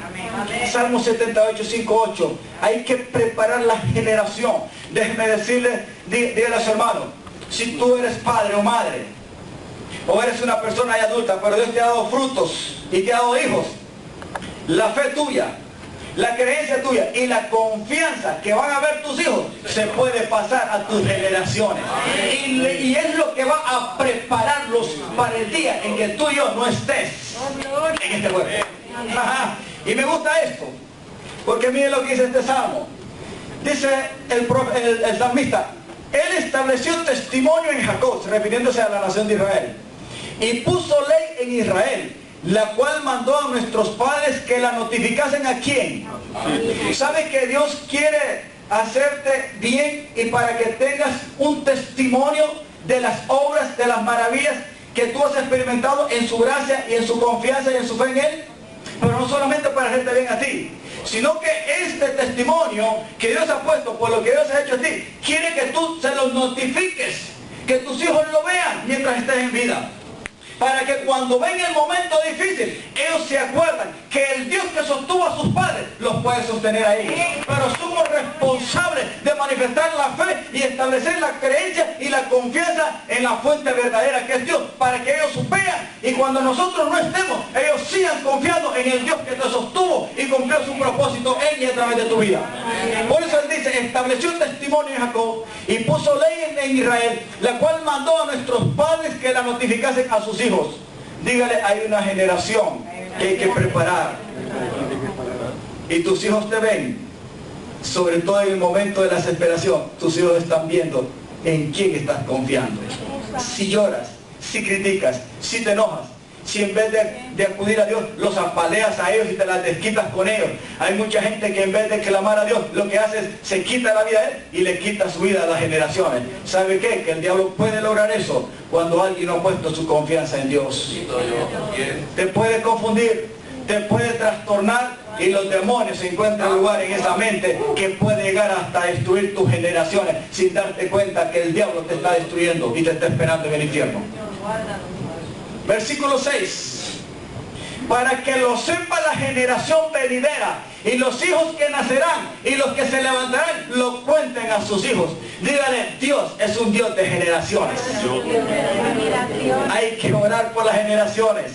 Salmo 78, 5, 8. Hay que preparar la generación. Déjeme decirle, dígale a su hermano, si tú eres padre o madre, o eres una persona ya adulta, pero Dios te ha dado frutos y te ha dado hijos, la fe tuya, la creencia tuya y la confianza que van a ver tus hijos se puede pasar a tus generaciones. Y es lo que va a prepararlos para el día en que tú y yo no estés en este cuerpo. Y me gusta esto, porque miren lo que dice este salmo. Dice el salmista, él estableció testimonio en Jacob, refiriéndose a la nación de Israel, y puso ley en Israel, la cual mandó a nuestros padres que la notificasen a quién. ¿Sabe que Dios quiere hacerte bien y para que tengas un testimonio de las obras, de las maravillas que tú has experimentado en su gracia y en su confianza y en su fe en Él? Pero no solamente para hacerte bien a ti, sino que este testimonio que Dios ha puesto por lo que Dios ha hecho a ti, quiere que tú se lo notifiques, que tus hijos lo vean mientras estés en vida. Para que cuando venga el momento difícil, ellos se acuerdan que el Dios que sostuvo a sus padres los puede sostener a ellos. Pero somos responsables de manifestar la fe y establecer la creencia y la confianza en la fuente verdadera que es Dios, para que ellos vean y cuando nosotros no estemos, ellos sigan confiando en el Dios que te sostuvo y cumplió su propósito en y a través de tu vida. Por eso Él dice, estableció un testimonio en Jacob y puso ley en Israel, la cual mandó a nuestros padres que la notificasen a sus hijos. Dígale, hay una generación que hay que preparar. Y tus hijos te ven, sobre todo en el momento de la desesperación, tus hijos están viendo en quién estás confiando. Si lloras, si criticas, si te enojas, si en vez de acudir a Dios, los apaleas a ellos y te las desquitas con ellos. Hay mucha gente que en vez de clamar a Dios, lo que hace es, se quita la vida a Él y le quita su vida a las generaciones. ¿Sabe qué? Que el diablo puede lograr eso cuando alguien no ha puesto su confianza en Dios. Te puede confundir, te puede trastornar y los demonios encuentran lugar en esa mente que puede llegar hasta destruir tus generaciones sin darte cuenta que el diablo te está destruyendo y te está esperando en el infierno. Versículo 6. Para que lo sepa la generación venidera y los hijos que nacerán y los que se levantarán lo cuenten a sus hijos. Dígale, Dios es un Dios de generaciones. Hay que orar por las generaciones.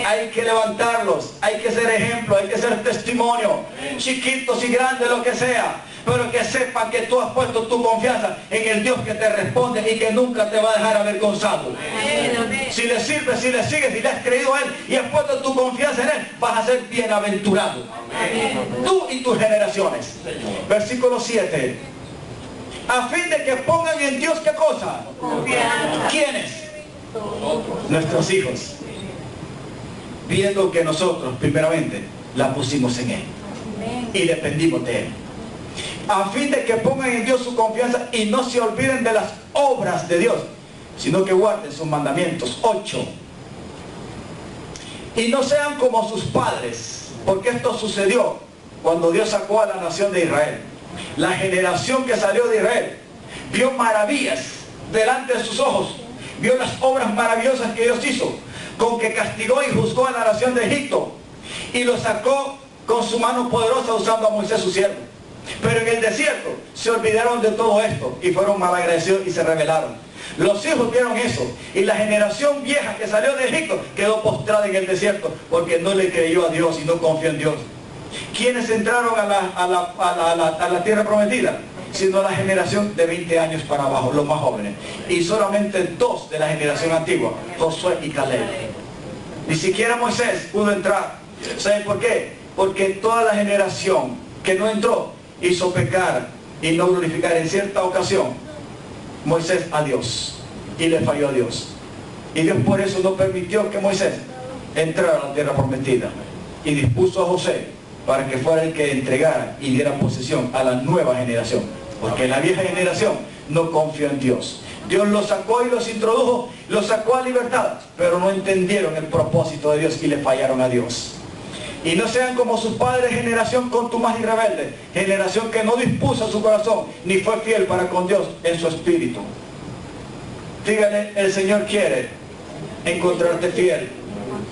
Hay que levantarlos. Hay que ser ejemplo. Hay que ser testimonio. Chiquitos y grandes, lo que sea. Pero que sepan que tú has puesto tu confianza en el Dios que te responde y que nunca te va a dejar avergonzado. Si le sirves, si le sigues, si le has creído a Él y has puesto tu confianza en Él, vas a ser bienaventurado. Tú y tus generaciones. Versículo 7. A fin de que pongan en Dios, ¿qué cosa? ¿Quiénes? Nuestros hijos. Viendo que nosotros, primeramente, la pusimos en Él y dependimos de Él. A fin de que pongan en Dios su confianza y no se olviden de las obras de Dios, sino que guarden sus mandamientos. 8. Y no sean como sus padres, porque esto sucedió cuando Dios sacó a la nación de Israel. La generación que salió de Israel vio maravillas delante de sus ojos, vio las obras maravillosas que Dios hizo, con que castigó y juzgó a la nación de Egipto y lo sacó con su mano poderosa usando a Moisés su siervo. Pero en el desierto se olvidaron de todo esto y fueron malagradecidos y se rebelaron. Los hijos vieron eso y la generación vieja que salió de Egipto quedó postrada en el desierto porque no le creyó a Dios y no confió en Dios. ¿Quiénes entraron a la tierra prometida? sino la generación de 20 años para abajo, los más jóvenes. Y solamente 2 de la generación antigua, Josué y Caleb. Ni siquiera Moisés pudo entrar. ¿Saben por qué? Porque toda la generación que no entró hizo pecar y no glorificar en cierta ocasión Moisés a Dios, y le falló a Dios. Y Dios por eso no permitió que Moisés entrara a la tierra prometida, y dispuso a José para que fuera el que entregara y diera posesión a la nueva generación, porque la vieja generación no confió en Dios. Dios los sacó y los introdujo, los sacó a libertad, pero no entendieron el propósito de Dios y le fallaron a Dios. Y no sean como sus padres, generación contumaz y rebelde, generación que no dispuso su corazón ni fue fiel para con Dios en su espíritu. Dígale, el Señor quiere encontrarte fiel.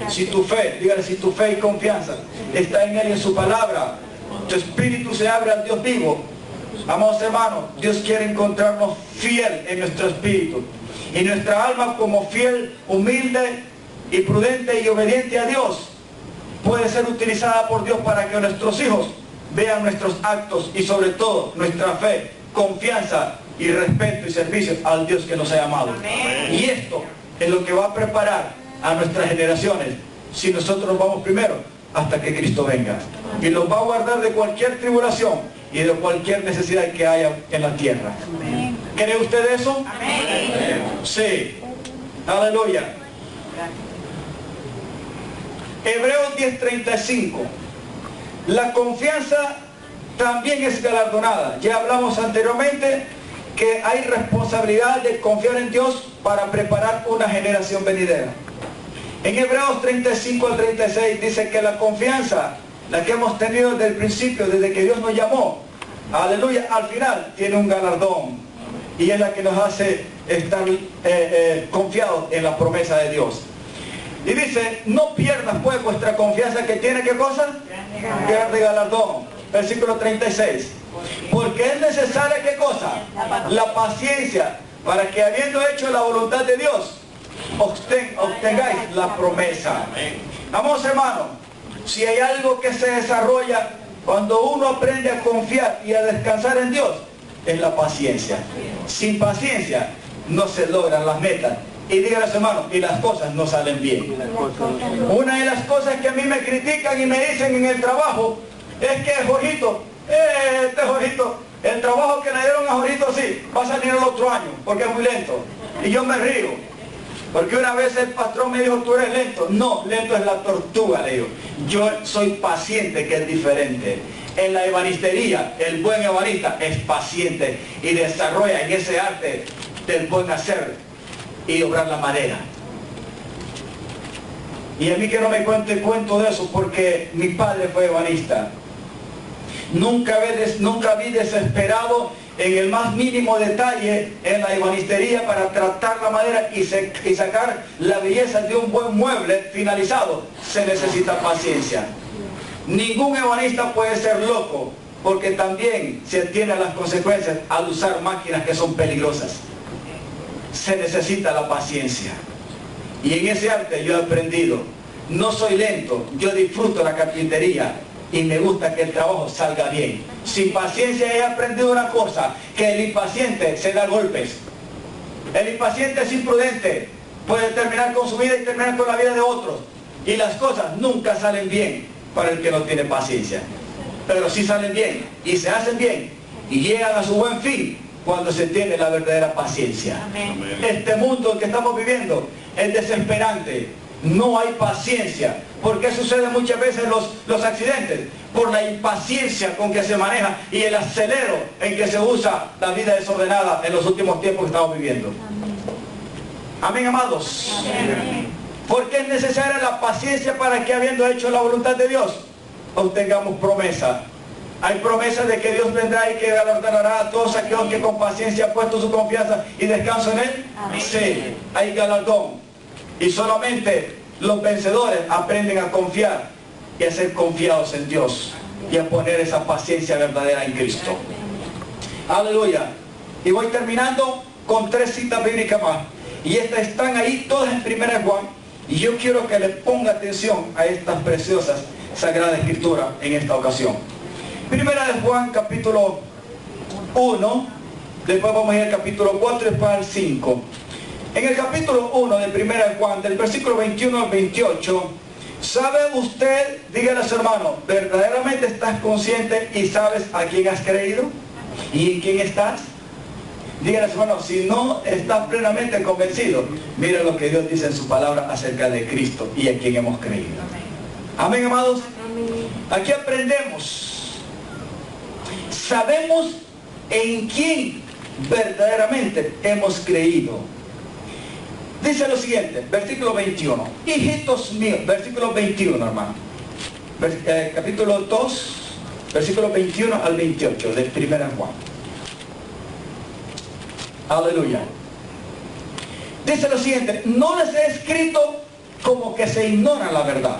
Si tu fe, dígale, si tu fe y confianza está en Él y en su palabra, tu espíritu se abre al Dios vivo. Amados hermanos, Dios quiere encontrarnos fiel en nuestro espíritu, y nuestra alma como fiel, humilde y prudente y obediente a Dios puede ser utilizada por Dios para que nuestros hijos vean nuestros actos y sobre todo nuestra fe, confianza y respeto y servicio al Dios que nos ha llamado. Amén. Y esto es lo que va a preparar a nuestras generaciones si nosotros nos vamos primero hasta que Cristo venga. Y los va a guardar de cualquier tribulación y de cualquier necesidad que haya en la tierra. Amén. ¿Cree usted eso? Amén. Sí. Aleluya. Hebreos 10:35. La confianza también es galardonada. Ya hablamos anteriormente que hay responsabilidad de confiar en Dios para preparar una generación venidera. En Hebreos 35 al 36 dice que la confianza, la que hemos tenido desde el principio, desde que Dios nos llamó, aleluya, al final tiene un galardón, y es la que nos hace estar confiados en la promesa de Dios. Y dice, no pierdas pues vuestra confianza, que tiene, ¿qué cosa? Grande galardón. Versículo 36. Porque es necesaria, ¿qué cosa? La paciencia, para que habiendo hecho la voluntad de Dios, obtengáis la promesa. Vamos, hermanos, si hay algo que se desarrolla cuando uno aprende a confiar y a descansar en Dios, es la paciencia. Sin paciencia no se logran las metas. Y díganle, hermanos, y las cosas no salen bien. Una de las cosas que a mí me critican y me dicen en el trabajo es que Jorgito, Jorgito, el trabajo que le dieron a Jorgito sí, va a salir el otro año, porque es muy lento. Y yo me río, porque una vez el patrón me dijo, tú eres lento. No, lento es la tortuga, le digo. Yo soy paciente, que es diferente. En la ebanistería, el buen ebanista es paciente y desarrolla en ese arte del buen hacer y obrar la madera. Y a mí que no me cuente cuento de eso, porque mi padre fue ebanista. Nunca vi desesperado en el más mínimo detalle en la ebanistería para tratar la madera y sacar la belleza de un buen mueble finalizado. Se necesita paciencia. Ningún ebanista puede ser loco, porque también se tiene las consecuencias al usar máquinas que son peligrosas. Se necesita la paciencia. Y en ese arte yo he aprendido. No soy lento, yo disfruto la carpintería y me gusta que el trabajo salga bien. Sin paciencia he aprendido una cosa, que el impaciente se da golpes. El impaciente es imprudente, puede terminar con su vida y terminar con la vida de otros. Y las cosas nunca salen bien para el que no tiene paciencia. Pero sí salen bien y se hacen bien y llegan a su buen fin cuando se tiene la verdadera paciencia. Amén. Este mundo en que estamos viviendo es desesperante. No hay paciencia. ¿Por qué suceden muchas veces los accidentes? Por la impaciencia con que se maneja y el acelero en que se usa la vida desordenada en los últimos tiempos que estamos viviendo. Amén, amén, amados. Amén. Porque es necesaria la paciencia para que, habiendo hecho la voluntad de Dios, obtengamos promesa. Hay promesas de que Dios vendrá y que galardonará a todos aquellos que con paciencia han puesto su confianza y descanso en Él. Amén. Sí, hay galardón. Y solamente los vencedores aprenden a confiar y a ser confiados en Dios y a poner esa paciencia verdadera en Cristo. Aleluya. Y voy terminando con 3 citas bíblicas más. Y estas están ahí todas en 1 Juan. Y yo quiero que le ponga atención a estas preciosas Sagradas Escrituras en esta ocasión. 1 Juan capítulo 1, después vamos a ir al capítulo 4 y después al 5. En el capítulo 1 de 1 de Juan, del versículo 21 al 28, ¿sabe usted, dígale a su hermano, verdaderamente estás consciente y sabes a quién has creído? ¿Y en quién estás? Dígale a su hermano, si no estás plenamente convencido, mira lo que Dios dice en su palabra acerca de Cristo y en quien hemos creído. Amén, amados. Aquí aprendemos. Sabemos en quién verdaderamente hemos creído. Dice lo siguiente, versículo 21. Hijitos míos, versículo 21, hermano. Capítulo 2, versículo 21 al 28 de 1 Juan. Aleluya. Dice lo siguiente, no les he escrito como que se ignora la verdad,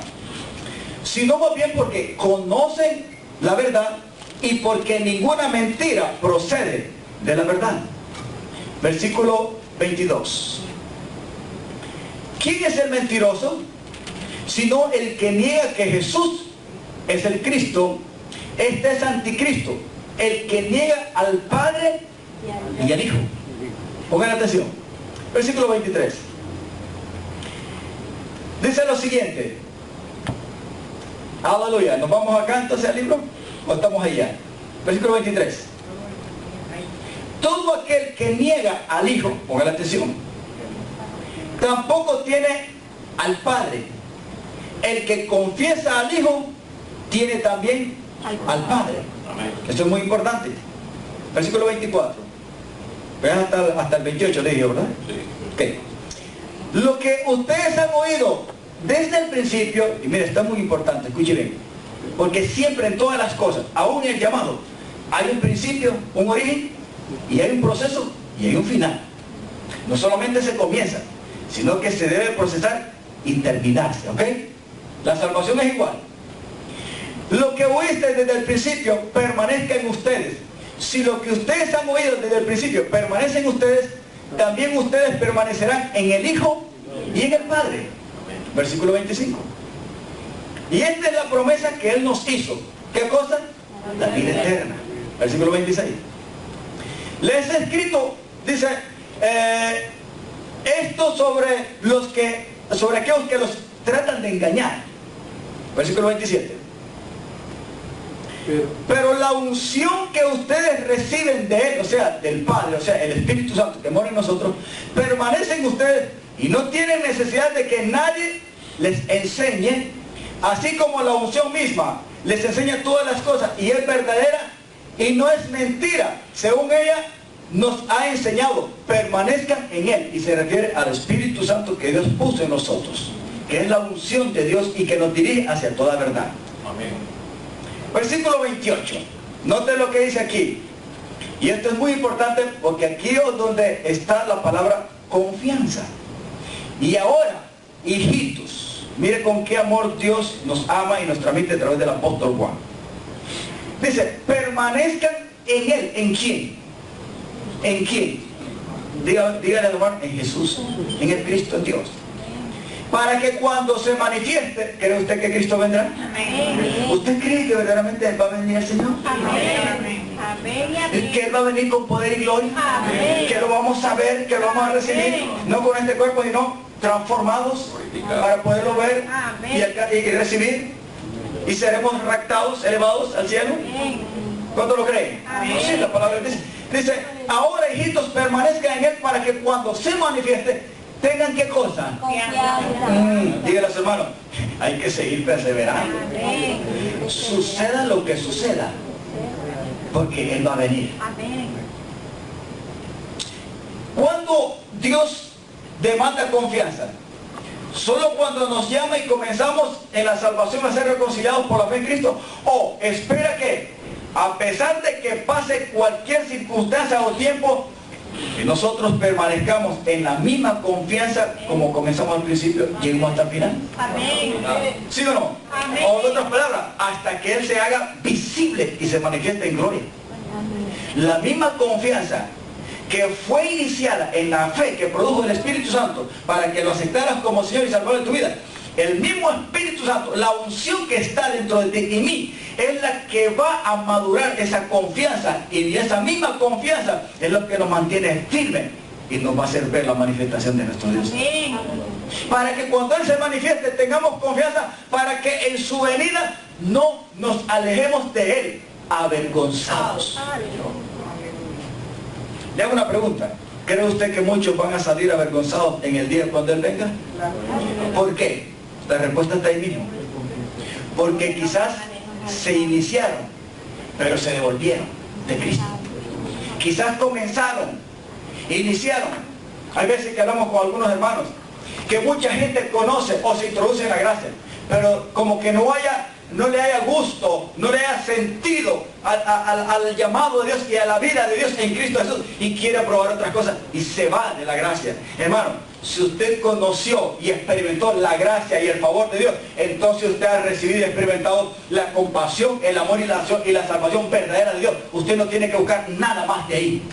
sino más bien porque conocen la verdad y porque ninguna mentira procede de la verdad. Versículo 22. ¿Quién es el mentiroso? Sino el que niega que Jesús es el Cristo. Este es anticristo, el que niega al Padre y al Hijo. Pongan atención. Versículo 23. Dice lo siguiente. Aleluya. ¿Nos vamos acá entonces al libro? ¿O estamos allá? Versículo 23. Todo aquel que niega al Hijo, pongan atención, tampoco tiene al Padre. El que confiesa al Hijo tiene también al Padre. Esto es muy importante. Versículo 24. Vean hasta el 28, le dije, ¿verdad? Sí. Okay. Lo que ustedes han oído desde el principio, y mire, está muy importante, escuchen bien, porque siempre en todas las cosas, aún en el llamado, hay un principio, un origen, y hay un proceso, y hay un final. No solamente se comienza, sino que se debe procesar y terminarse, ¿ok? La salvación es igual. Lo que oíste desde el principio permanezca en ustedes. Si lo que ustedes han oído desde el principio permanece en ustedes, también ustedes permanecerán en el Hijo y en el Padre. Versículo 25. Y esta es la promesa que Él nos hizo. ¿Qué cosa? La vida eterna. Versículo 26. Les he escrito, dice, esto sobre aquellos que los tratan de engañar. Versículo 27. Pero la unción que ustedes reciben de Él, o sea, del Padre, o sea, el Espíritu Santo que mora en nosotros, permanece en ustedes y no tienen necesidad de que nadie les enseñe, así como la unción misma les enseña todas las cosas y es verdadera y no es mentira. Según ella nos ha enseñado, permanezcan en Él, y se refiere al Espíritu Santo que Dios puso en nosotros, que es la unción de Dios y que nos dirige hacia toda verdad. Amén. Versículo 28. Noten lo que dice aquí. Y esto es muy importante porque aquí es donde está la palabra confianza. Y ahora, hijitos, mire con qué amor Dios nos ama y nos transmite a través del apóstol Juan. Dice, permanezcan en Él. ¿En quién? ¿En quién? Dígale hermano, en Jesús, en el Cristo en Dios. Para que cuando se manifieste, ¿cree usted que Cristo vendrá? Amén. ¿Usted cree que verdaderamente va a venir el Señor? Amén. Amén. Que Él va a venir con poder y gloria. Amén. Que lo vamos a ver, que lo vamos a recibir. No con este cuerpo, sino transformados para poderlo ver y recibir. Y seremos raptados, elevados al cielo. ¿Cuánto lo creen? Amén. Sí, la palabra dice, ahora hijitos, permanezcan en Él para que cuando se manifieste, tengan qué cosa. Dígale a su hermano, hay que seguir perseverando. Amén. Suceda lo que suceda, porque Él va a venir. Amén. ¿Cuándo Dios demanda confianza? Solo cuando nos llama y comenzamos en la salvación a ser reconciliados por la fe en Cristo. O espera que, a pesar de que pase cualquier circunstancia o tiempo, que nosotros permanezcamos en la misma confianza como comenzamos al principio, lleguemos hasta el final. Amén. ¿Sí o no? Amén. O de otras palabras, hasta que Él se haga visible y se manifieste en gloria. La misma confianza que fue iniciada en la fe que produjo el Espíritu Santo para que lo aceptaras como Señor y Salvador de tu vida, El mismo Espíritu Santo, la unción que está dentro de ti y mí, es la que va a madurar esa confianza. Y esa misma confianza es lo que nos mantiene firmes y nos va a hacer ver la manifestación de nuestro Dios. Amén. Para que cuando Él se manifieste tengamos confianza, para que en su venida no nos alejemos de Él avergonzados. Le hago una pregunta. ¿Cree usted que muchos van a salir avergonzados en el día cuando Él venga? ¿Por qué? La respuesta está ahí mismo. Porque quizás se iniciaron, pero se devolvieron de Cristo. Quizás comenzaron, iniciaron. Hay veces que hablamos con algunos hermanos, que mucha gente conoce o se introduce en la gracia, pero como que no le haya gusto, no le haya sentido al llamado de Dios y a la vida de Dios en Cristo Jesús, y quiere probar otras cosas y se va de la gracia. Hermano, si usted conoció y experimentó la gracia y el favor de Dios, entonces usted ha recibido y experimentado la compasión, el amor y la salvación verdadera de Dios. Usted no tiene que buscar nada más de ahí.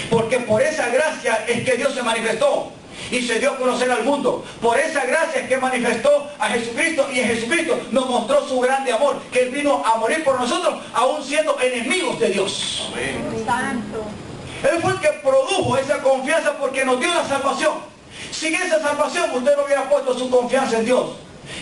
Porque por esa gracia es que Dios se manifestó y se dio a conocer al mundo. Por esa gracia es que manifestó a Jesucristo, y en Jesucristo nos mostró su grande amor, que Él vino a morir por nosotros aún siendo enemigos de Dios. Santo. Él fue el que produjo esa confianza porque nos dio la salvación. Sin esa salvación usted no hubiera puesto su confianza en Dios.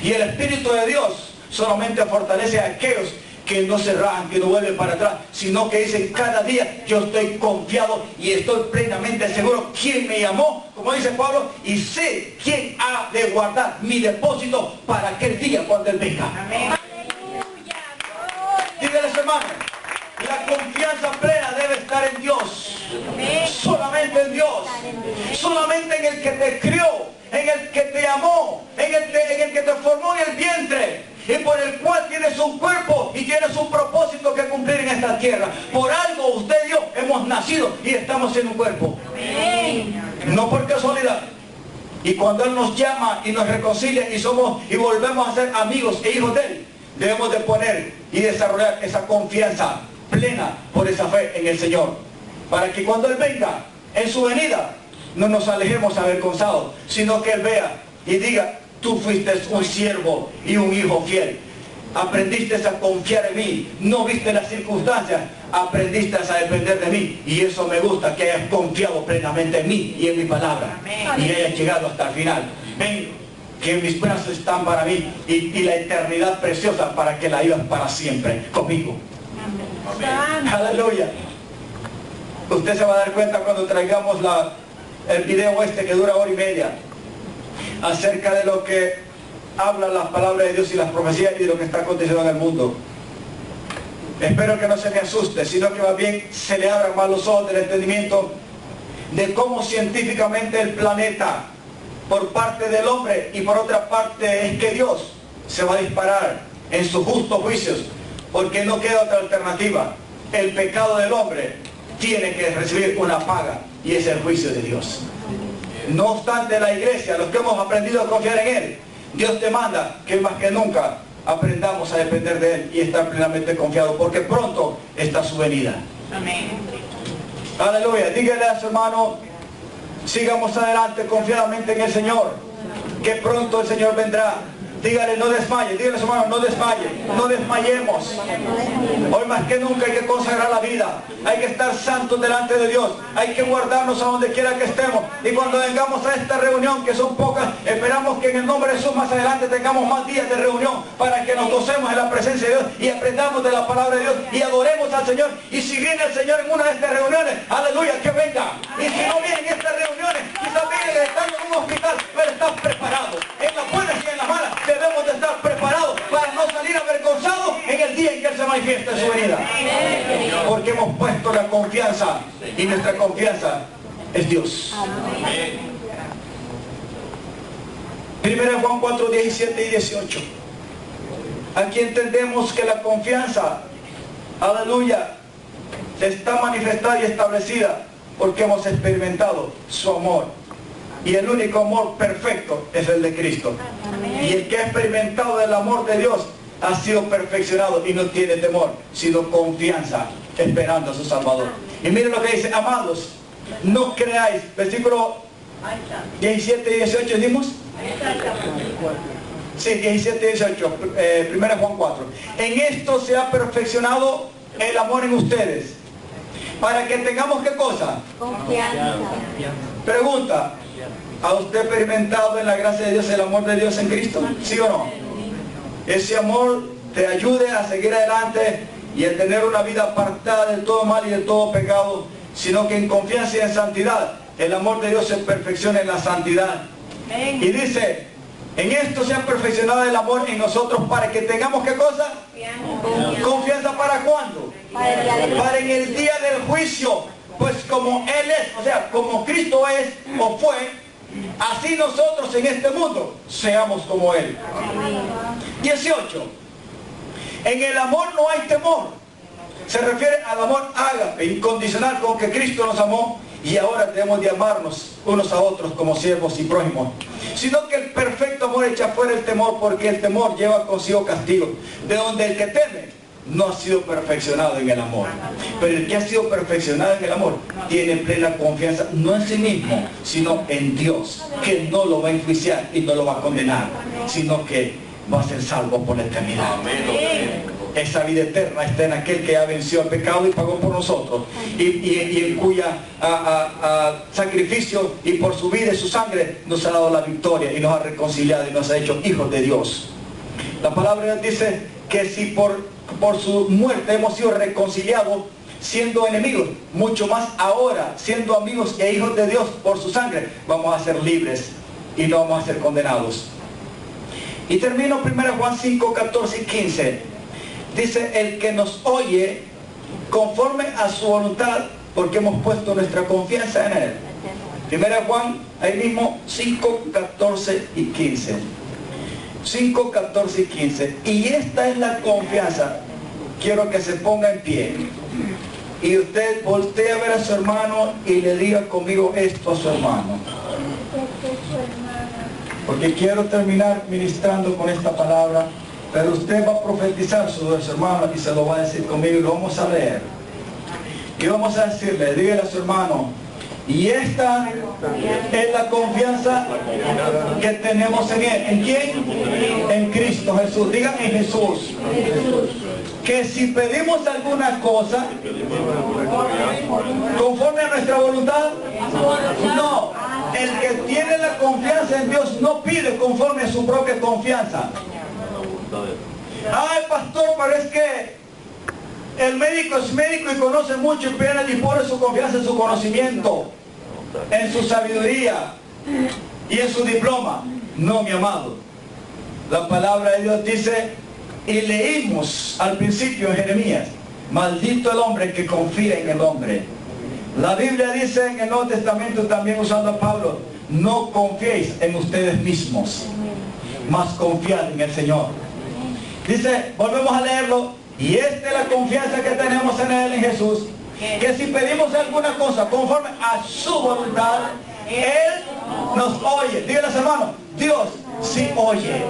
Y el Espíritu de Dios solamente fortalece a aquellos que no se rajan, que no vuelven para atrás, sino que dicen cada día: yo estoy confiado y estoy plenamente seguro quién me llamó, como dice Pablo, y sé quién ha de guardar mi depósito para aquel día cuando Él venga. Amén. Dígale a su hermano, la confianza plena debe estar en Dios. Amén. Solamente en Dios. Solamente en el que te crió, en el que te amó, en el que te formó en el vientre, y por el cual tienes un cuerpo y tienes un propósito que cumplir en esta tierra. Por algo usted y yo hemos nacido y estamos en un cuerpo. Amén. No por casualidad. Y cuando Él nos llama y nos reconcilia y volvemos a ser amigos e hijos de Él, debemos de poner y desarrollar esa confianza plena por esa fe en el Señor, para que cuando Él venga en su venida no nos alejemos avergonzados, sino que Él vea y diga: tú fuiste un siervo y un hijo fiel. Aprendiste a confiar en mí, no viste las circunstancias, aprendiste a depender de mí, y eso me gusta, que hayas confiado plenamente en mí y en mi palabra. Amén. Y hayas llegado hasta el final. Ven, que mis brazos están para mí y la eternidad preciosa para que la vivas para siempre conmigo. Amén. Aleluya. Usted se va a dar cuenta cuando traigamos el video que dura 1:30, acerca de lo que habla las palabras de Dios y las profecías y de lo que está aconteciendo en el mundo. Espero que no se me asuste, sino que más bien se le abran más los ojos del entendimiento de cómo científicamente el planeta, por parte del hombre y por otra parte es que Dios se va a disparar en sus justos juicios, porque no queda otra alternativa. El pecado del hombre tiene que recibir una paga, y es el juicio de Dios. No obstante, la iglesia, los que hemos aprendido a confiar en Él, Dios demanda que más que nunca aprendamos a depender de Él y estar plenamente confiados, porque pronto está su venida. Amén. Aleluya. Dígale a su hermano: sigamos adelante confiadamente en el Señor, que pronto el Señor vendrá. Dígale: no desmaye. Dígale a su hermano: no desmaye. No desmayemos. Hoy más que nunca hay que consagrar la vida. Hay que estar santos delante de Dios. Hay que guardarnos a donde quiera que estemos. Y cuando vengamos a esta reunión, que son pocas, esperamos que en el nombre de Jesús más adelante tengamos más días de reunión, para que nos gocemos en la presencia de Dios y aprendamos de la palabra de Dios y adoremos al Señor. Y si viene el Señor en una de estas reuniones, aleluya, que venga. Y si no viene en estas reuniones, quizás viene estando en un hospital, pero estás preparado. En las buenas y en las malas debemos de estar preparados para no salir avergonzados en el día en que Él se manifieste en su venida. Porque hemos puesto la confianza, y nuestra confianza es Dios. Primera Juan 4, 17 y 18. Aquí entendemos que la confianza, aleluya, está manifestada y establecida porque hemos experimentado su amor. Y el único amor perfecto es el de Cristo. Y el que ha experimentado el amor de Dios ha sido perfeccionado y no tiene temor, sino confianza, esperando a su Salvador. Y miren lo que dice: amados, no creáis, versículo Ahí está. 17 y 18 dimos. Ahí está. Sí, 17 y 18, 1 Juan 4. En esto se ha perfeccionado el amor en ustedes. Para que tengamos, ¿qué cosa? Confianza. Pregunta, ¿ha usted experimentado en la gracia de Dios el amor de Dios en Cristo? ¿Sí o no? Ese amor te ayude a seguir adelante y a tener una vida apartada de todo mal y de todo pecado, sino que en confianza y en santidad, el amor de Dios se perfecciona en la santidad. Y dice, en esto se ha perfeccionado el amor en nosotros para que tengamos, ¿qué cosa? Confianza. ¿Para cuándo? Para en el día del juicio. Pues como Él es, o sea, como Cristo es o fue, así nosotros en este mundo seamos como Él. 18. En el amor no hay temor. Se refiere al amor ágape, incondicional, con que Cristo nos amó, y ahora debemos de amarnos unos a otros como siervos y prójimos. Sino que el perfecto amor echa fuera el temor, porque el temor lleva consigo castigo, de donde el que teme no ha sido perfeccionado en el amor. Pero el que ha sido perfeccionado en el amor tiene plena confianza, no en sí mismo, sino en Dios, que no lo va a enjuiciar y no lo va a condenar, sino que va a ser salvo por la eternidad. Esa vida eterna está en aquel que ha vencido al pecado y pagó por nosotros, y en cuya sacrificio y por su vida y su sangre nos ha dado la victoria y nos ha reconciliado y nos ha hecho hijos de Dios. La palabra dice que si por su muerte hemos sido reconciliados siendo enemigos, mucho más ahora siendo amigos e hijos de Dios por su sangre, vamos a ser libres y no vamos a ser condenados. Y termino 1 Juan 5, 14 y 15. Dice, el que nos oye conforme a su voluntad, porque hemos puesto nuestra confianza en Él. 1 Juan, ahí mismo, 5, 14 y 15. 5, 14 y 15. Y esta es la confianza. Quiero que se ponga en pie. Y usted voltee a ver a su hermano y le diga conmigo esto a su hermano. Porque quiero terminar ministrando con esta palabra. Pero usted va a profetizar sobre su hermano y se lo va a decir conmigo y lo vamos a leer. Y vamos a decirle, dígale a su hermano, y esta es la confianza que tenemos en Él. ¿En quién? En Cristo Jesús. Digan en Jesús. Que si pedimos alguna cosa conforme a nuestra voluntad, no. El que tiene la confianza en Dios no pide conforme a su propia confianza. Ay, pastor, pero es que el médico es médico y conoce mucho y pone su confianza en su conocimiento, en su sabiduría y en su diploma. No, mi amado. La palabra de Dios dice, y leímos al principio en Jeremías, maldito el hombre que confía en el hombre. La Biblia dice en el Nuevo Testamento, también usando a Pablo, no confiéis en ustedes mismos, mas confiad en el Señor. Dice, volvemos a leerlo, y esta es la confianza que tenemos en Él, en Jesús, que si pedimos alguna cosa conforme a su voluntad, Él nos oye. Díganle, hermanos, Dios sí oye.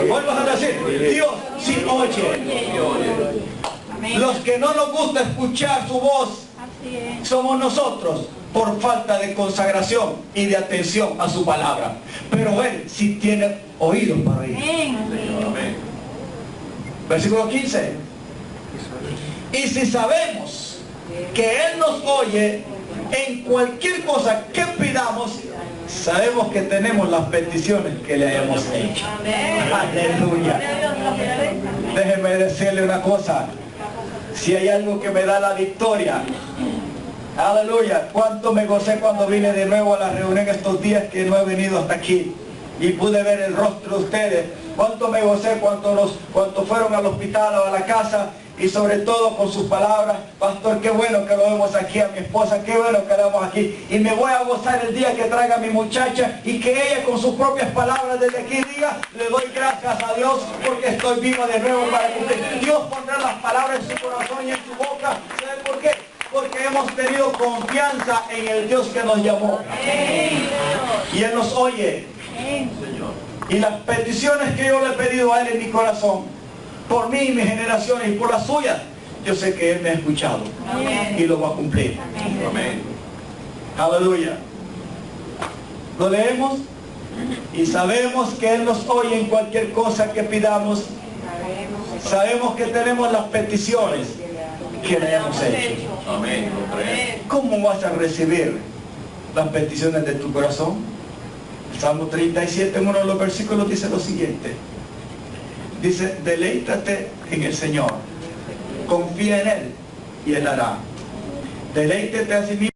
Vuelvas a decir, Dios sí oye. Los que no nos gusta escuchar su voz somos nosotros, por falta de consagración y de atención a su palabra. Pero Él sí tiene oídos para oír. Versículo 15. Y si sabemos que Él nos oye en cualquier cosa que pidamos, sabemos que tenemos las peticiones que le hayamos hecho. Aleluya. Déjeme decirle una cosa. Si hay algo que me da la victoria, aleluya, cuánto me gocé cuando vine de nuevo a la reunión estos días que no he venido hasta aquí y pude ver el rostro de ustedes. Cuánto me gocé cuando fueron al hospital o a la casa, y sobre todo con sus palabras. Pastor, qué bueno que lo vemos aquí, a mi esposa, qué bueno que lo vemos aquí, y me voy a gozar el día que traiga a mi muchacha y que ella con sus propias palabras desde aquí diga, le doy gracias a Dios porque estoy viva de nuevo para que usted. Dios pondrá las palabras en su corazón y en su boca. ¿Sabe por qué? Porque hemos tenido confianza en el Dios que nos llamó, y Él nos oye. Y las peticiones que yo le he pedido a Él en mi corazón, por mí y mis generaciones y por las suyas, yo sé que Él me ha escuchado. Amén. Y lo va a cumplir. Amén. Aleluya. Lo leemos y sabemos que Él nos oye en cualquier cosa que pidamos. Sabemos que tenemos las peticiones que le hemos hecho. Amén, lo creemos. ¿Cómo vas a recibir las peticiones de tu corazón? El Salmo 37, en uno de los versículos, dice lo siguiente. Dice, deleítate en el Señor, confía en Él y Él hará. Deleítate a sí mismo.